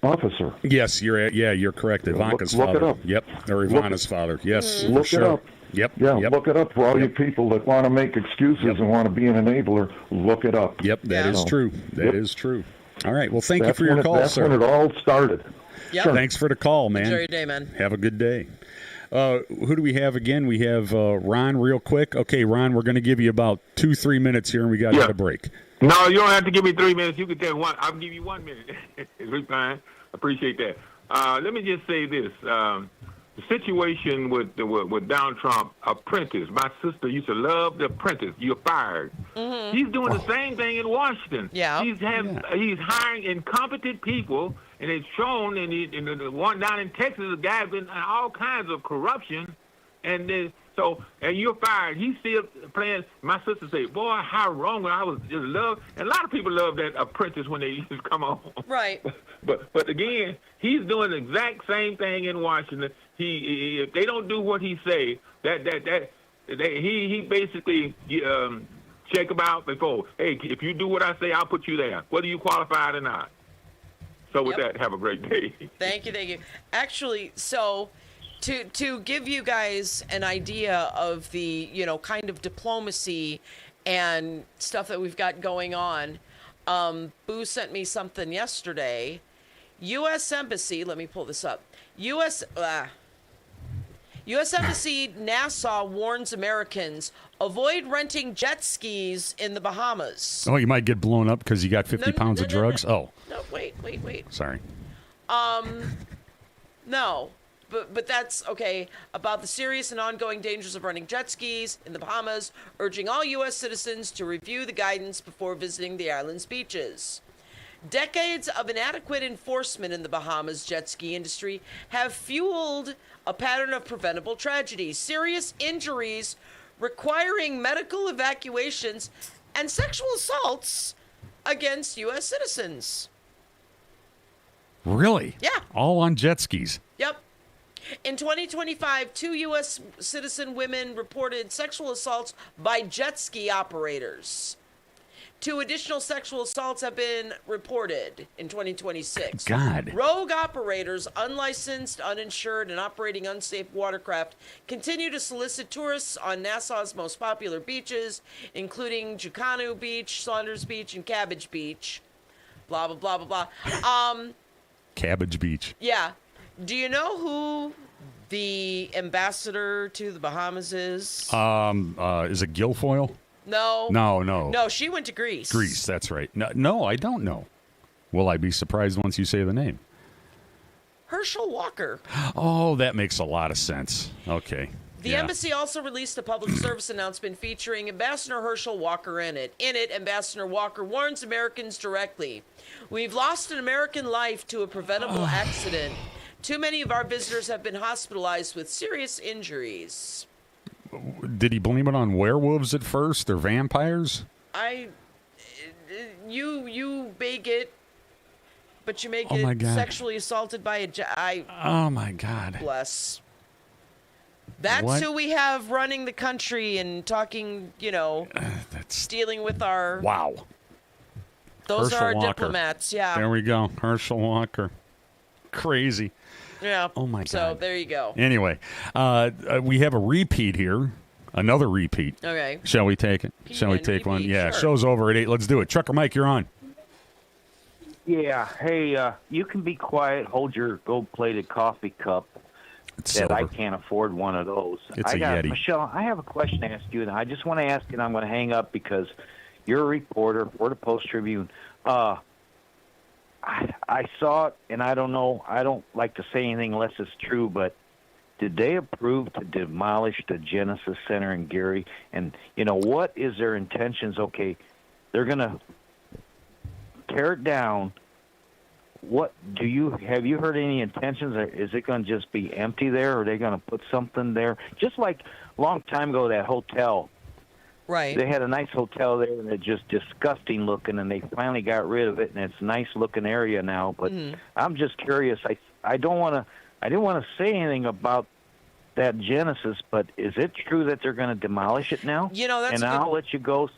officer. Yes, you're correct. Ivanka's look father. It up. Yep, or Ivana's father. Yes, look sure. it up. Yep. Yeah, yep. Look it up for all you people that want to make excuses and want to be an enabler. Look it up. Yep, that is true. That is true. All right. Well, thank you for your call, that's sir. That's when it all started. Yep. Sure. Thanks for the call, man. Enjoy your day, man. Have a good day. Who do we have again? We have Ron real quick. Okay, Ron, we're going to give you about 2-3 minutes here, and we got to hit a break. No, you don't have to give me 3 minutes. You can tell one. I'll give you 1 minute. It's fine. Appreciate that. Let me just say this. The situation with Donald Trump, Apprentice. My sister used to love The Apprentice. You're fired. Mm-hmm. He's doing the same thing in Washington. Yeah. He's hiring incompetent people, and it's shown in the one down in Texas, the guy's been all kinds of corruption, and you're fired. He's still playing. My sister say, "Boy, how wrong!" I was just love, and a lot of people love that Apprentice when they just come on. Right. But again, he's doing the exact same thing in Washington. He if they don't do what he say, he basically check them out before. Hey, if you do what I say, I'll put you there, whether you qualified or not. So with that, have a great day. Thank you. Actually, so to give you guys an idea of the kind of diplomacy and stuff that we've got going on, Boo sent me something yesterday. U.S. Embassy, let me pull this up. U.S. Embassy Nassau warns Americans, avoid renting jet skis in the Bahamas. Oh, you might get blown up because you got 50 pounds of drugs? No, wait. Sorry. No. But that's okay. About the serious and ongoing dangers of running jet skis in the Bahamas, urging all U.S. citizens to review the guidance before visiting the island's beaches. Decades of inadequate enforcement in the Bahamas jet ski industry have fueled a pattern of preventable tragedies, serious injuries requiring medical evacuations, and sexual assaults against U.S. citizens. Really? Yeah. All on jet skis? Yep. In 2025, 2 U.S. citizen women reported sexual assaults by jet ski operators. 2 additional sexual assaults have been reported in 2026. God. Rogue operators, unlicensed, uninsured, and operating unsafe watercraft continue to solicit tourists on Nassau's most popular beaches, including Jukanu Beach, Saunders Beach, and Cabbage Beach. Blah, blah, blah, blah, blah. Cabbage Beach. Yeah. Do you know who the ambassador to the Bahamas is? Is it Guilfoyle? No. No, she went to Greece. Greece, that's right. No, I don't know. Will I be surprised once you say the name? Herschel Walker. Oh, that makes a lot of sense. Okay. The embassy also released a public service announcement featuring Ambassador Herschel Walker in it. In it, Ambassador Walker warns Americans directly. We've lost an American life to a preventable accident. Too many of our visitors have been hospitalized with serious injuries. Did he blame it on werewolves at first or vampires? You may get, but you may get sexually assaulted by oh my God. Bless. That's who we have running the country and talking, dealing with our. Wow. Those Herschel are our Walker. diplomats, yeah. There we go. Herschel Walker. Crazy. Yeah. Oh my God. So there you go. Anyway, we have a repeat here. Another repeat. Okay. Shall we take it? Shall we take one? Yeah, sure. show's over at 8. Let's do it. Trucker Mike, you're on. Yeah. Hey, you can be quiet. Hold your gold-plated coffee cup. It's that silver. I can't afford one of those. It's a Yeti. Michelle, I have a question to ask you, and I just want to ask it. I'm going to hang up because you're a reporter for the Post-Tribune. I saw it, and I don't know. I don't like to say anything unless it's true, but did they approve to demolish the Genesis Center in Gary? And, what is their intentions? Okay, they're going to tear it down. Have you heard any intentions? Or is it going to just be empty there, or are they going to put something there? Just like a long time ago, that hotel. Right. They had a nice hotel there, and it's just disgusting looking, and they finally got rid of it, and it's a nice looking area now. But I'm just curious. I didn't want to say anything about that Genesis, but is it true that they're going to demolish it now? That's and I'll let you go.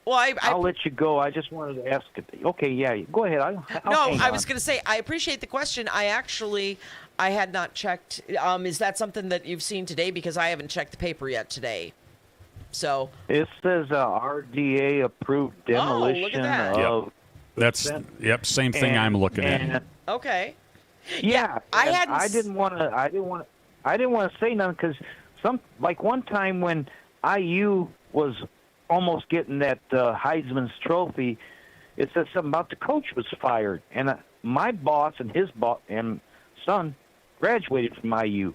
Well, I'll let you go. I just wanted to ask it. Okay, yeah, go ahead. I was going to say, I appreciate the question. I had not checked. Is that something that you've seen today? Because I haven't checked the paper yet today. So it says RDA approved demolition look at that. of. That's same thing I'm looking at. Okay. Yeah, I didn't want to say nothing because one time when IU was almost getting that Heisman's trophy, it said something about the coach was fired, and my boss and his boss and son graduated from IU,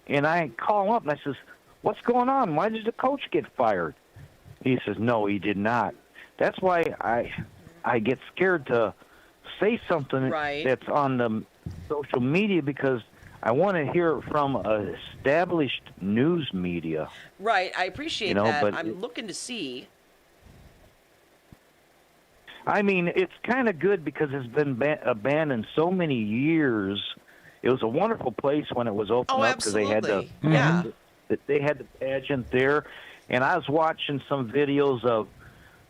and I call him up and I says, "What's going on? Why did the coach get fired?" He says, "No, he did not." That's why I get scared to say something that's on the social media because I want to hear it from established news media. Right, I appreciate that. But I'm looking to see. I mean, it's kind of good because it's been abandoned so many years. It was a wonderful place when it was opened up because they had the pageant there, and I was watching some videos of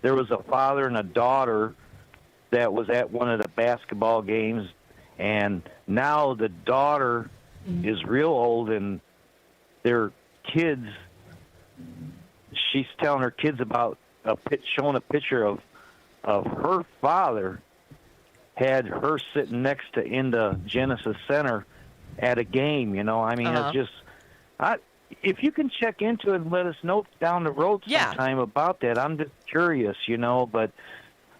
there was a father and a daughter that was at one of the basketball games, and now the daughter is real old, and their kids. She's telling her kids about showing a picture of her father had her sitting next to in the Genesis Center at a game. I mean, it's just. If you can check into it and let us know down the road sometime about that, I'm just curious, But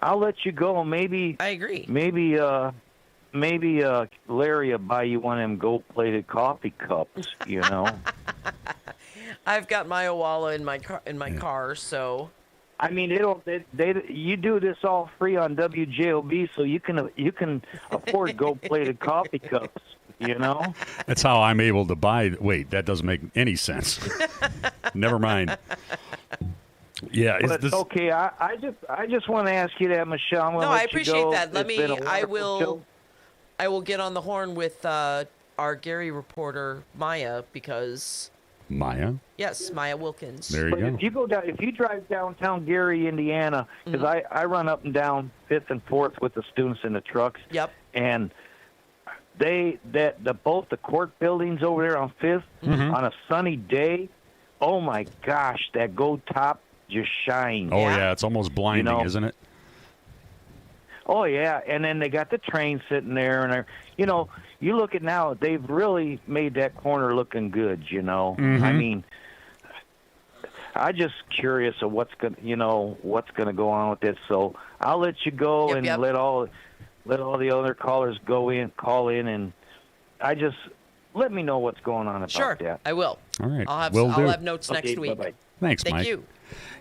I'll let you go. Maybe I agree. Maybe Larry will buy you one of them gold-plated coffee cups. I've got my Owala in my car, so. I mean, you do this all free on WJOB, so you can afford gold-plated coffee cups. That's how I'm able to buy. Wait, that doesn't make any sense. Never mind. Yeah, but okay. I just want to ask you that, Michelle. No, I appreciate that. I will get on the horn with our Gary reporter Maya because. Maya? Yes, Maya Wilkins. There you go. If you drive downtown Gary, Indiana, because I run up and down 5th and 4th with the students in the trucks. Yep. And both the court buildings over there on 5th on a sunny day, oh my gosh, that gold top just shines. Oh yeah, it's almost blinding, isn't it? Oh yeah, and then they got the train sitting there, and you look at now, they've really made that corner looking good. I mean, I'm just curious of what's gonna go on with this. So I'll let you go let all the other callers call in, and let me know what's going on about that. I will. All right. I'll have notes next week. Bye-bye. Thanks, Mike. Thank you.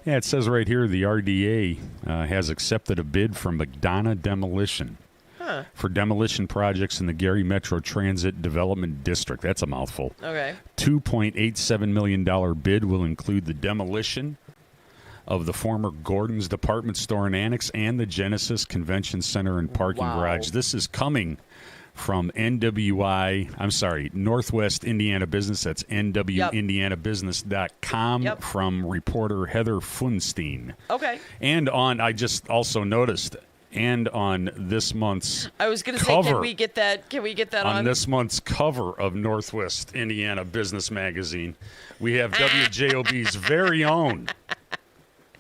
Yeah, it says right here the RDA has accepted a bid from McDonough Demolition for demolition projects in the Gary Metro Transit Development District. That's a mouthful. Okay. $2.87 million bid will include the demolition of the former Gordon's Department Store and Annex and the Genesis Convention Center and Parking Garage. This is coming from Northwest Indiana Business. That's nwindianabusiness.com from reporter Heather Funstein. Okay. And I just also noticed, and on this month's I was going to say, can we get that on? On this month's cover of Northwest Indiana Business Magazine, we have WJOB's very own,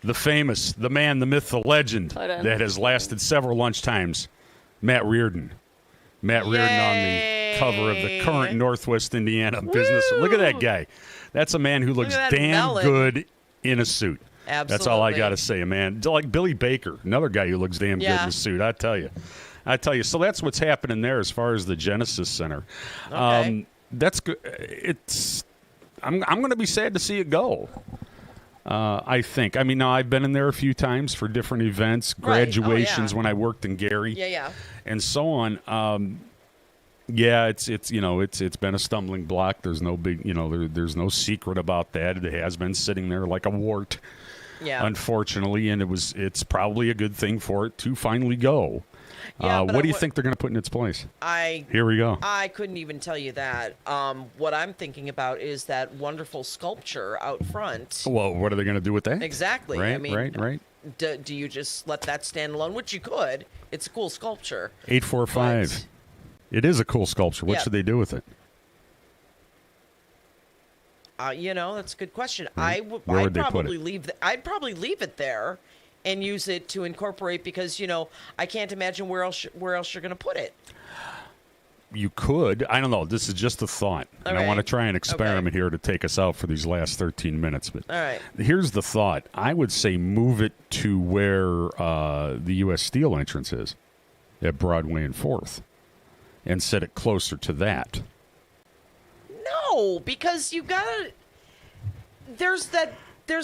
the famous, the man, the myth, the legend that has lasted several lunchtimes, Matt Reardon. Matt Reardon on the cover of the current Northwest Indiana Business. Look at that guy. That's a man who looks damn good in a suit. Absolutely. That's all I got to say, man. Like Billy Baker, another guy who looks damn good in a suit. I tell you. So that's what's happening there as far as the Genesis Center. Okay. That's good. I'm going to be sad to see it go. I think. I mean, now I've been in there a few times for different events, graduations when I worked in Gary, and so on. It's been a stumbling block. There's no big, there's no secret about that. It has been sitting there like a wart, unfortunately, and it's probably a good thing for it to finally go. What do you think they're going to put in its place? Here we go. I couldn't even tell you that. What I'm thinking about is that wonderful sculpture out front. Well, what are they going to do with that? Exactly. Right, I mean, right. Do you just let that stand alone? Which you could. It's a cool sculpture. 845. It is a cool sculpture. What should they do with it? That's a good question. Right. I'd probably leave it there and use it to incorporate because I can't imagine where else you're going to put it. You could. I don't know. This is just a thought. And I want to try an experiment here to take us out for these last 13 minutes. But all right. Here's the thought. I would say move it to where the U.S. Steel entrance is at Broadway and 4th and set it closer to that. No, because you got to... There's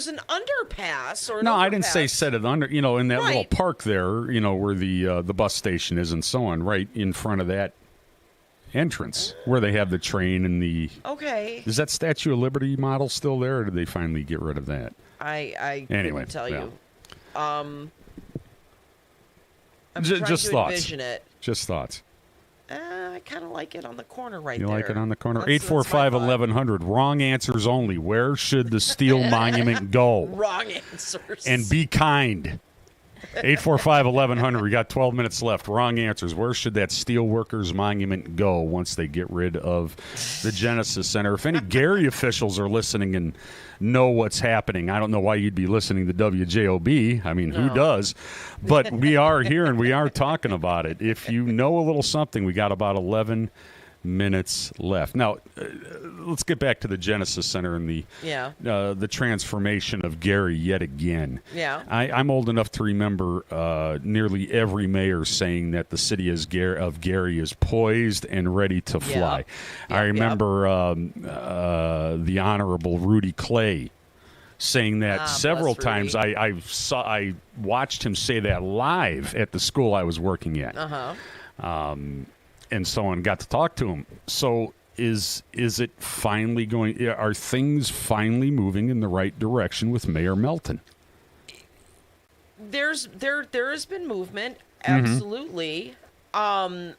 an underpass or an No, overpass. I didn't say set it under, in that little park there, where the bus station is and so on, right in front of that entrance where they have the train and the... Okay. Is that Statue of Liberty model still there, or did they finally get rid of that? I anyway, couldn't tell you. I'm just trying to thoughts. envision it. Just thoughts. I kind of like it on the corner right there. there. You like it on the corner? 845-1100. Wrong answers only. Where should the steel monument go? Wrong answers. And be kind. 845-1100. We got 12 minutes left. Wrong answers. Where should that Steelworkers Monument go once they get rid of the Genesis Center? If any Gary officials are listening and know what's happening, I don't know why you'd be listening to WJOB. I mean, who does? But we are here and we are talking about it. If you know a little something, we got about 11 minutes left. Now, let's get back to the Genesis Center and the transformation of Gary yet again. Yeah. I'm old enough to remember nearly every mayor saying that the city of Gary is poised and ready to fly. I remember the Honorable Rudy Clay saying that several times. I watched him say that live at the school I was working at. And so on, got to talk to him. So is it finally going? Are things finally moving in the right direction with Mayor Melton? There has been movement, absolutely. I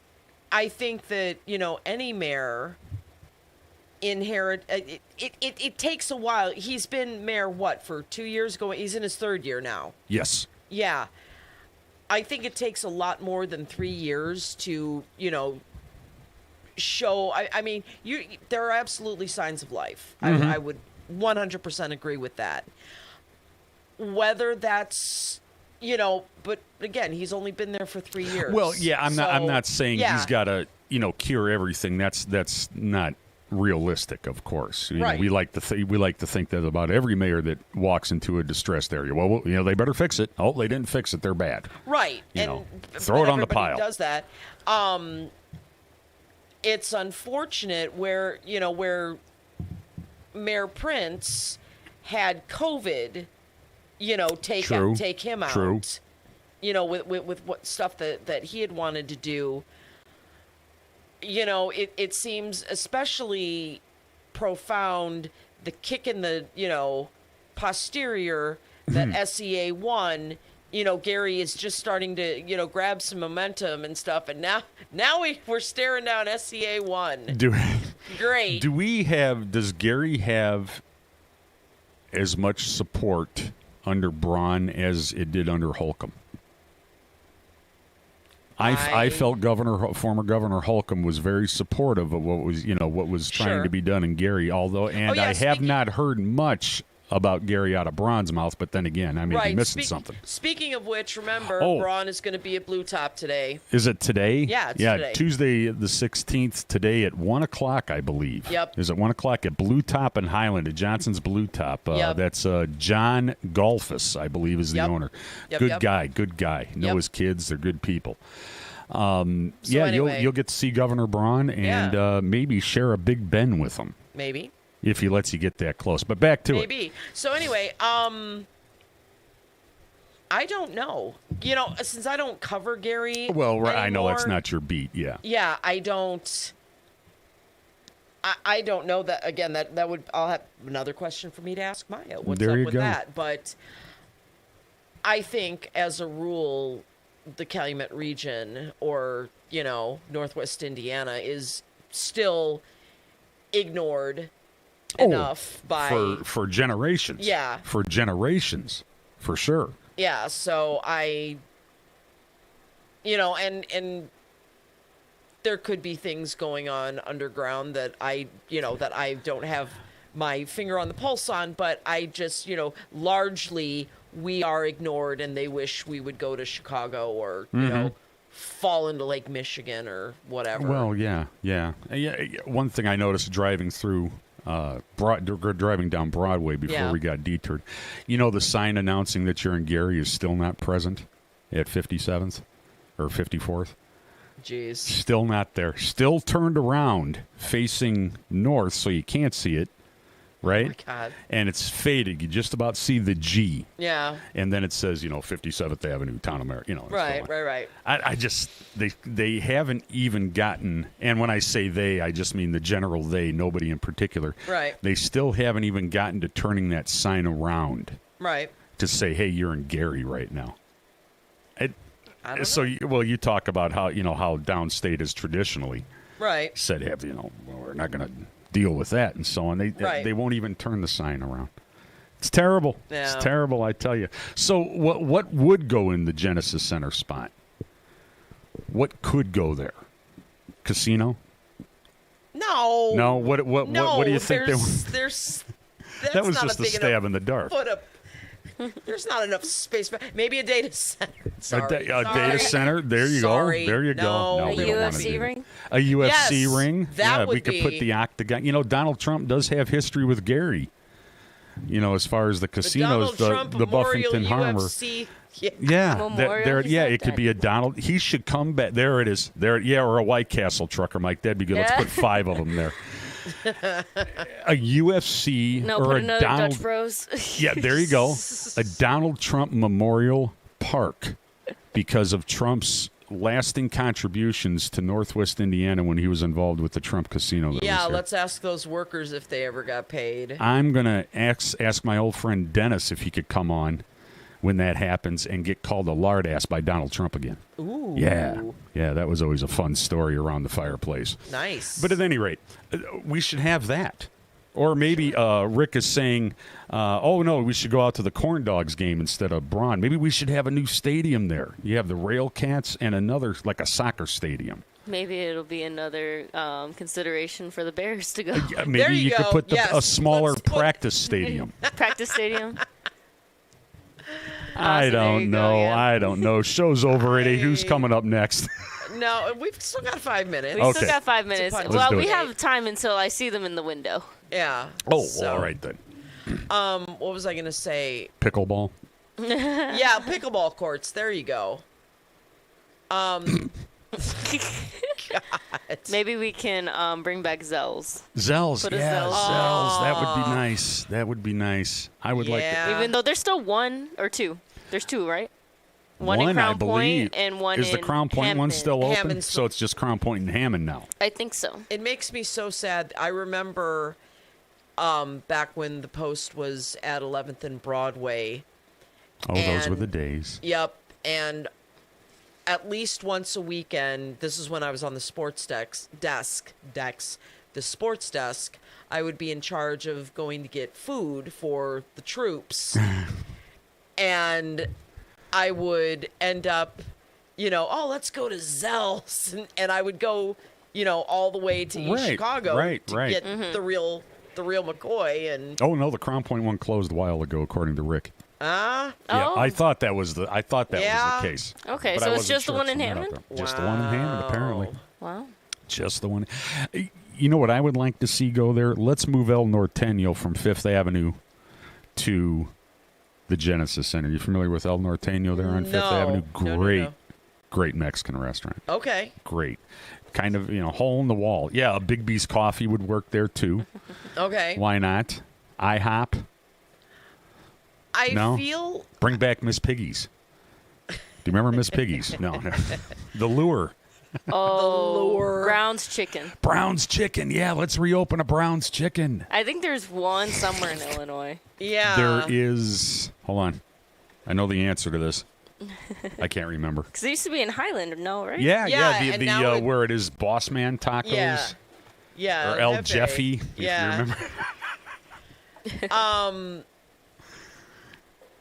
think that any mayor it takes a while. He's been mayor for 2 years? He's in his third year now. Yes. Yeah. I think it takes a lot more than 3 years to, show. I mean, there are absolutely signs of life. I would 100% agree with that. Whether that's, but again, he's only been there for 3 years. Well, yeah, I'm not saying he's got to, cure everything. That's not realistic, of course. We like to think that about every mayor that walks into a distressed area. Well, they better fix it. Oh, they didn't fix it. They're bad. Right. Throw it on the pile. Does that. it's unfortunate where Mayor Prince had COVID, take him out. True. With what stuff that he had wanted to do. It seems especially profound, the kick in the, posterior that SEA won. Gary is just starting to, grab some momentum and stuff. And now we're staring down SEA 1. Great. Does Gary have as much support under Braun as it did under Holcomb? I felt former Governor Holcomb was very supportive of what was trying to be done in Gary. I have not heard much about Gary out of Braun's mouth, but then again, I may be missing something. Speaking of which, remember, Braun is going to be at Blue Top today. Is it today? Yeah, it's today. Tuesday the 16th, today at 1 o'clock, I believe. Yep. Is it 1 o'clock at Blue Top in Highland, at Johnson's Blue Top? Yep. That's John Golfus, I believe, is the owner. Good guy. Know his kids. They're good people. Anyway. You'll get to see Governor Braun and maybe share a Big Ben with him. Maybe. If he lets you get that close. But back to it. Maybe. So anyway, I don't know. Since I don't cover Gary anymore, I know that's not your beat, yeah. Yeah, I don't know that. Again, that would, I'll have another question for me to ask Maya. What's up with that? But I think, as a rule, the Calumet region or, Northwest Indiana is still ignored enough by for generations. Yeah. For generations, for sure. Yeah, so and there could be things going on underground that I don't have my finger on the pulse on, but I just, largely we are ignored and they wish we would go to Chicago or, fall into Lake Michigan or whatever. Well, yeah. One thing I noticed driving through driving down Broadway before we got detoured. The sign announcing that you're in Gary is still not present at 57th or 54th. Jeez. Still not there. Still turned around facing north so you can't see it, right? Oh my God. And it's faded. You just about see the G. Yeah. And then it says, 57th Avenue, Town of America. Right. I just, they haven't even gotten, and when I say they, I just mean the general they, nobody in particular. Right. They still haven't even gotten to turning that sign around. Right. To say, hey, you're in Gary right now. I don't know. You talk about how, how downstate is traditionally. Right. Said, we're not going to deal with that and so on. They won't even turn the sign around. It's terrible. Yeah. It's terrible, I tell you. So what would go in the Genesis Center spot? What could go there? Casino? No. No. What do you think? That was just a stab in the dark. There's not enough space. Maybe a data center. Sorry. A data center. There you go. There you go. No, a UFC ring. A UFC ring. That would we could put the octagon. Donald Trump does have history with Gary. As far as the casinos, the Buffington Harbour. It could be a Donald. He should come back. There it is. Or a White Castle trucker, Mike. That'd be good. Let's put 5 of them there. A UFC or a Donald Dutch Bros. Yeah, there you go. A Donald Trump Memorial Park because of Trump's lasting contributions to Northwest Indiana when he was involved with the Trump casino. Let's ask those workers if they ever got paid. I'm gonna ask my old friend Dennis if he could come on when that happens and get called a lard ass by Donald Trump again. Ooh. Yeah, that was always a fun story around the fireplace. Nice. But at any rate, we should have that. Or maybe Rick is saying, no, we should go out to the Corn Dogs game instead of Braun. Maybe we should have a new stadium there. You have the Rail Cats and another, like a soccer stadium. Maybe it'll be another consideration for the Bears to go. Maybe you could put a smaller practice stadium. Practice stadium? I don't know. I don't know. Show's over at 8. Who's coming up next? No, we've still got 5 minutes. We've still got 5 minutes. Well, we have time until I see them in the window. Yeah. Oh, all right then. What was I going to say? Pickleball? Yeah, pickleball courts. There you go. God, God. Maybe we can bring back Zell's. Zell's, Put a yeah, Zell's. Zell's. That would be nice. That would be nice. I would like to. Even though there's still one or two. There's two, right? One in I Crown believe. Point and one Is the in Crown Point one Hammond. still open? Hammond's So it's just Crown Point and Hammond now. I think so. It makes me so sad. I remember back when the Post was at 11th and Broadway. Oh, those were the days. Yep. And at least once a weekend, this is when I was on the sports desk, the sports desk, I would be in charge of going to get food for the troops. And I would end up, let's go to Zell's. And I would go, all the way to East Chicago to get the real McCoy. And Oh no, the Crown Point one closed a while ago, according to Rick. Ah. Yeah, I thought that was the case. Okay, But so I it's wasn't just the sure one if in someone out Hammond? there. Just the one in Hammond, apparently. Wow. Just the one. You know what I would like to see go there? Let's move El Norteño from 5th Avenue to the Genesis Center. You familiar with El Norteño there on 5th Avenue? Great Mexican restaurant. Okay. Great. Kind of, hole in the wall. Yeah, a Big B's Coffee would work there too. Okay. Why not? IHOP. I feel... Bring back Miss Piggy's. Do you remember Miss Piggy's? No. The Lure. Oh, the Lure. Brown's Chicken. Brown's Chicken. Yeah, let's reopen a Brown's Chicken. I think there's one somewhere in Illinois. Yeah. There is... Hold on. I know the answer to this. I can't remember. Because it used to be in Highland, no, right? Yeah. The where it is Boss Man Tacos. Yeah. Yeah. Or El Jeffy, if you remember.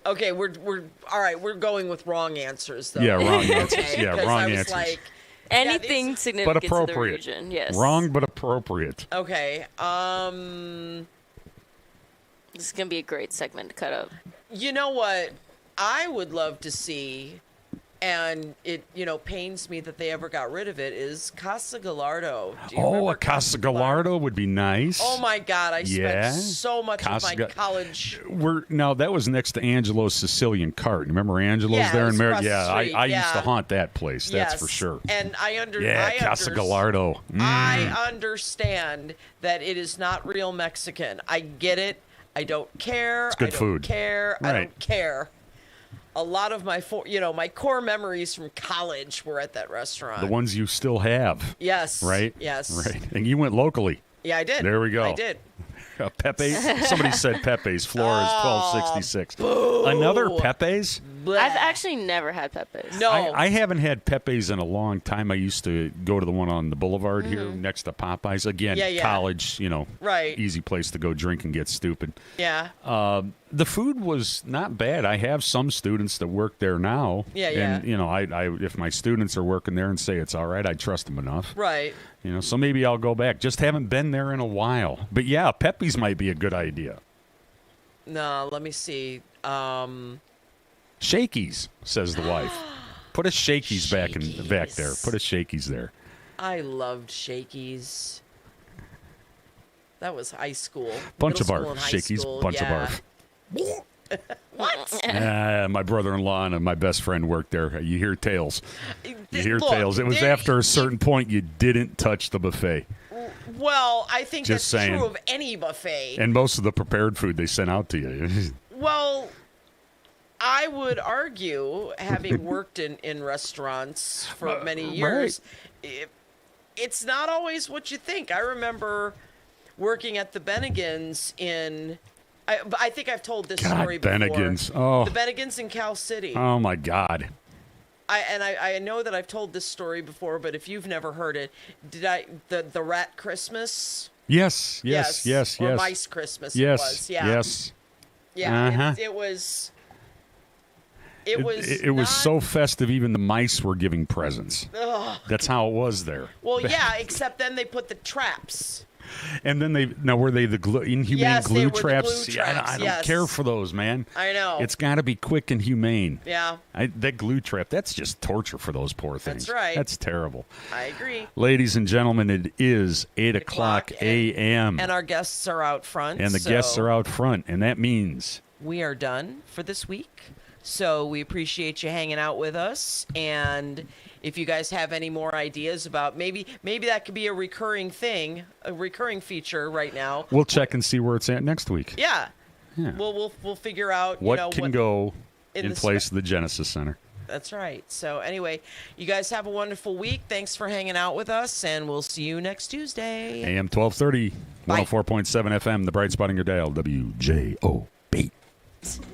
Okay, we're all right. We're going with wrong answers, though. Yeah, wrong answers. Okay, Yeah, 'cause wrong I was answers. Like, anything But significant to the appropriate. region. Yes. Wrong, but appropriate. Okay. This is gonna be a great segment to cut up. You know what? I would love to see, and it pains me that they ever got rid of it, is Casa Gallardo. Do you remember A Casa Gallardo would be nice. Oh my God! I Yeah. spent so much Casa of my college. Now that was next to Angelo's Sicilian Cart. Remember Angelo's Yeah, there it in was Merritt? across the Yeah, street, I used to yeah. haunt that place. That's Yes, for sure. And I Casa Gallardo. I understand that it is not real Mexican. I get it. I don't care. It's good I don't food. Care. I Right. don't care. A lot of my my core memories from college were at that restaurant. The ones you still have. Yes. Right? Yes. Right. And you went locally. Yeah, I did. There we go. I did. Pepe's. Somebody said Pepe's. Floor is 1266. boo. Another Pepe's? I've actually never had Pepe's. No. I haven't had Pepe's in a long time. I used to go to the one on the boulevard here next to Popeyes. Again, Yeah, yeah. college, Right. easy place to go drink and get stupid. Yeah. The food was not bad. I have some students that work there now. Yeah, And, I if my students are working there and say it's all right, I trust them enough. Right. So maybe I'll go back. Just haven't been there in a while. But yeah, Pepe's might be a good idea. No, let me see. Shakey's, says the wife. Put a Shakey's back there. Put a Shakey's there. I loved Shakey's. That was high school. Bunch of Middle school barf. and high Shakey's, school, bunch yeah. of barf. What? My brother-in-law and my best friend worked there. You hear tales. You hear Look, tales. It was after a certain point you didn't touch the buffet. Well, I think Just that's saying. true of any buffet. And most of the prepared food they sent out to you. Well, I would argue, having worked in restaurants for many years, it's not always what you think. I remember working at the Bennigan's I think I've told this story before. Bennigan's. Oh. The Bennigan's in Cal City. Oh, my God. I know that I've told this story before, but if you've never heard it, the Rat Christmas? Yes. Or Mice Christmas yes, it was. Yeah. Yes. Yeah, Uh-huh. it was It was so festive, even the mice were giving presents. Ugh. That's how it was there. Well, yeah, except then they put the traps. And then were they the inhumane Yes, glue they were the traps? glue Yeah, traps, I don't yes. care for those, man. I know. It's got to be quick and humane. Yeah. That glue trap, that's just torture for those poor things. That's right. That's terrible. I agree. Ladies and gentlemen, it is 8 o'clock a.m. And our guests are out front. And the guests are out front, and that means we are done for this week. So we appreciate you hanging out with us. And if you guys have any more ideas about maybe that could be a recurring thing, a recurring feature right now. We'll check and see where it's at next week. Yeah. We'll figure out what can go in place of the Genesis Center. That's right. So anyway, you guys have a wonderful week. Thanks for hanging out with us, and we'll see you next Tuesday. AM 1230, 104.7 FM, the bright spot in your dial, WJOB.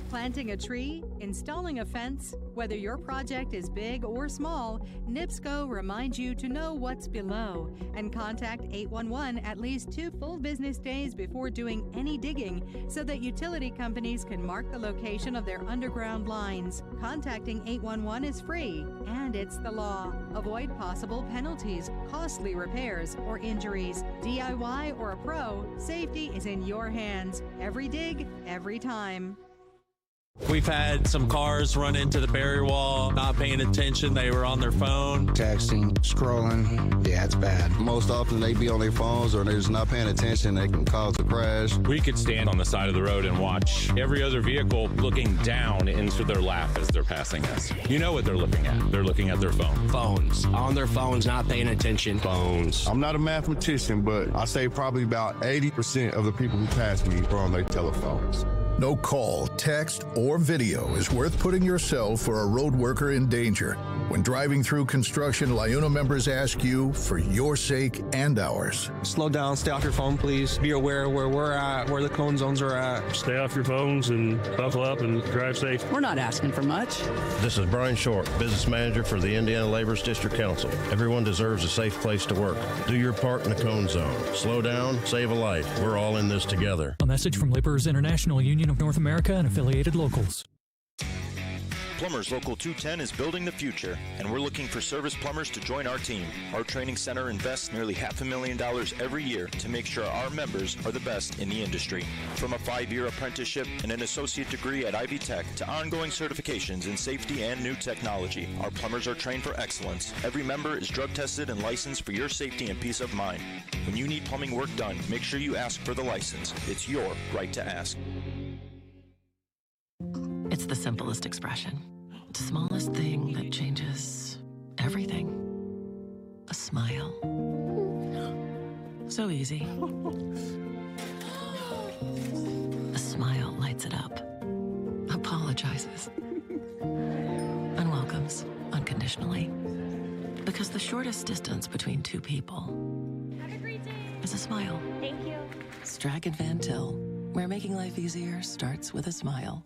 Planting a tree, installing a fence, whether your project is big or small, NIPSCO reminds you to know what's below and contact 811 at least 2 full business days before doing any digging so that utility companies can mark the location of their underground lines. Contacting 811 is free and it's the law. Avoid possible penalties, costly repairs, or injuries. DIY or a pro, safety is in your hands. Every dig, every time. We've had some cars run into the barrier wall, not paying attention. They were on their phone. Texting, scrolling. Yeah, it's bad. Most often they be on their phones or they're just not paying attention. They can cause a crash. We could stand on the side of the road and watch every other vehicle looking down into their lap as they're passing us. You know what they're looking at. They're looking at their phone. Phones. On their phones, not paying attention. Phones. I'm not a mathematician, but I say probably about 80% of the people who pass me are on their telephones. No call, text, or video is worth putting yourself or a road worker in danger. When driving through construction, LIUNA members ask you for your sake and ours. Slow down, stay off your phone, please. Be aware where we're at, where the cone zones are at. Stay off your phones and buckle up and drive safe. We're not asking for much. This is Brian Short, Business Manager for the Indiana Laborers District Council. Everyone deserves a safe place to work. Do your part in the cone zone. Slow down, save a life. We're all in this together. A message from Laborers International Union of North America and affiliated locals. Plumbers Local 210 is building the future, and we're looking for service plumbers to join our team. Our training center invests nearly $500,000 every year to make sure our members are the best in the industry. From a 5-year apprenticeship and an associate degree at Ivy Tech to ongoing certifications in safety and new technology, our plumbers are trained for excellence. Every member is drug tested and licensed for your safety and peace of mind. When you need plumbing work done, make sure you ask for the license. It's your right to ask. It's the simplest expression. The smallest thing that changes everything. A smile. So easy. A smile lights it up. Apologizes. And welcomes unconditionally. Because the shortest distance between two people is a smile. Thank you. Strachan Van Til, where making life easier starts with a smile.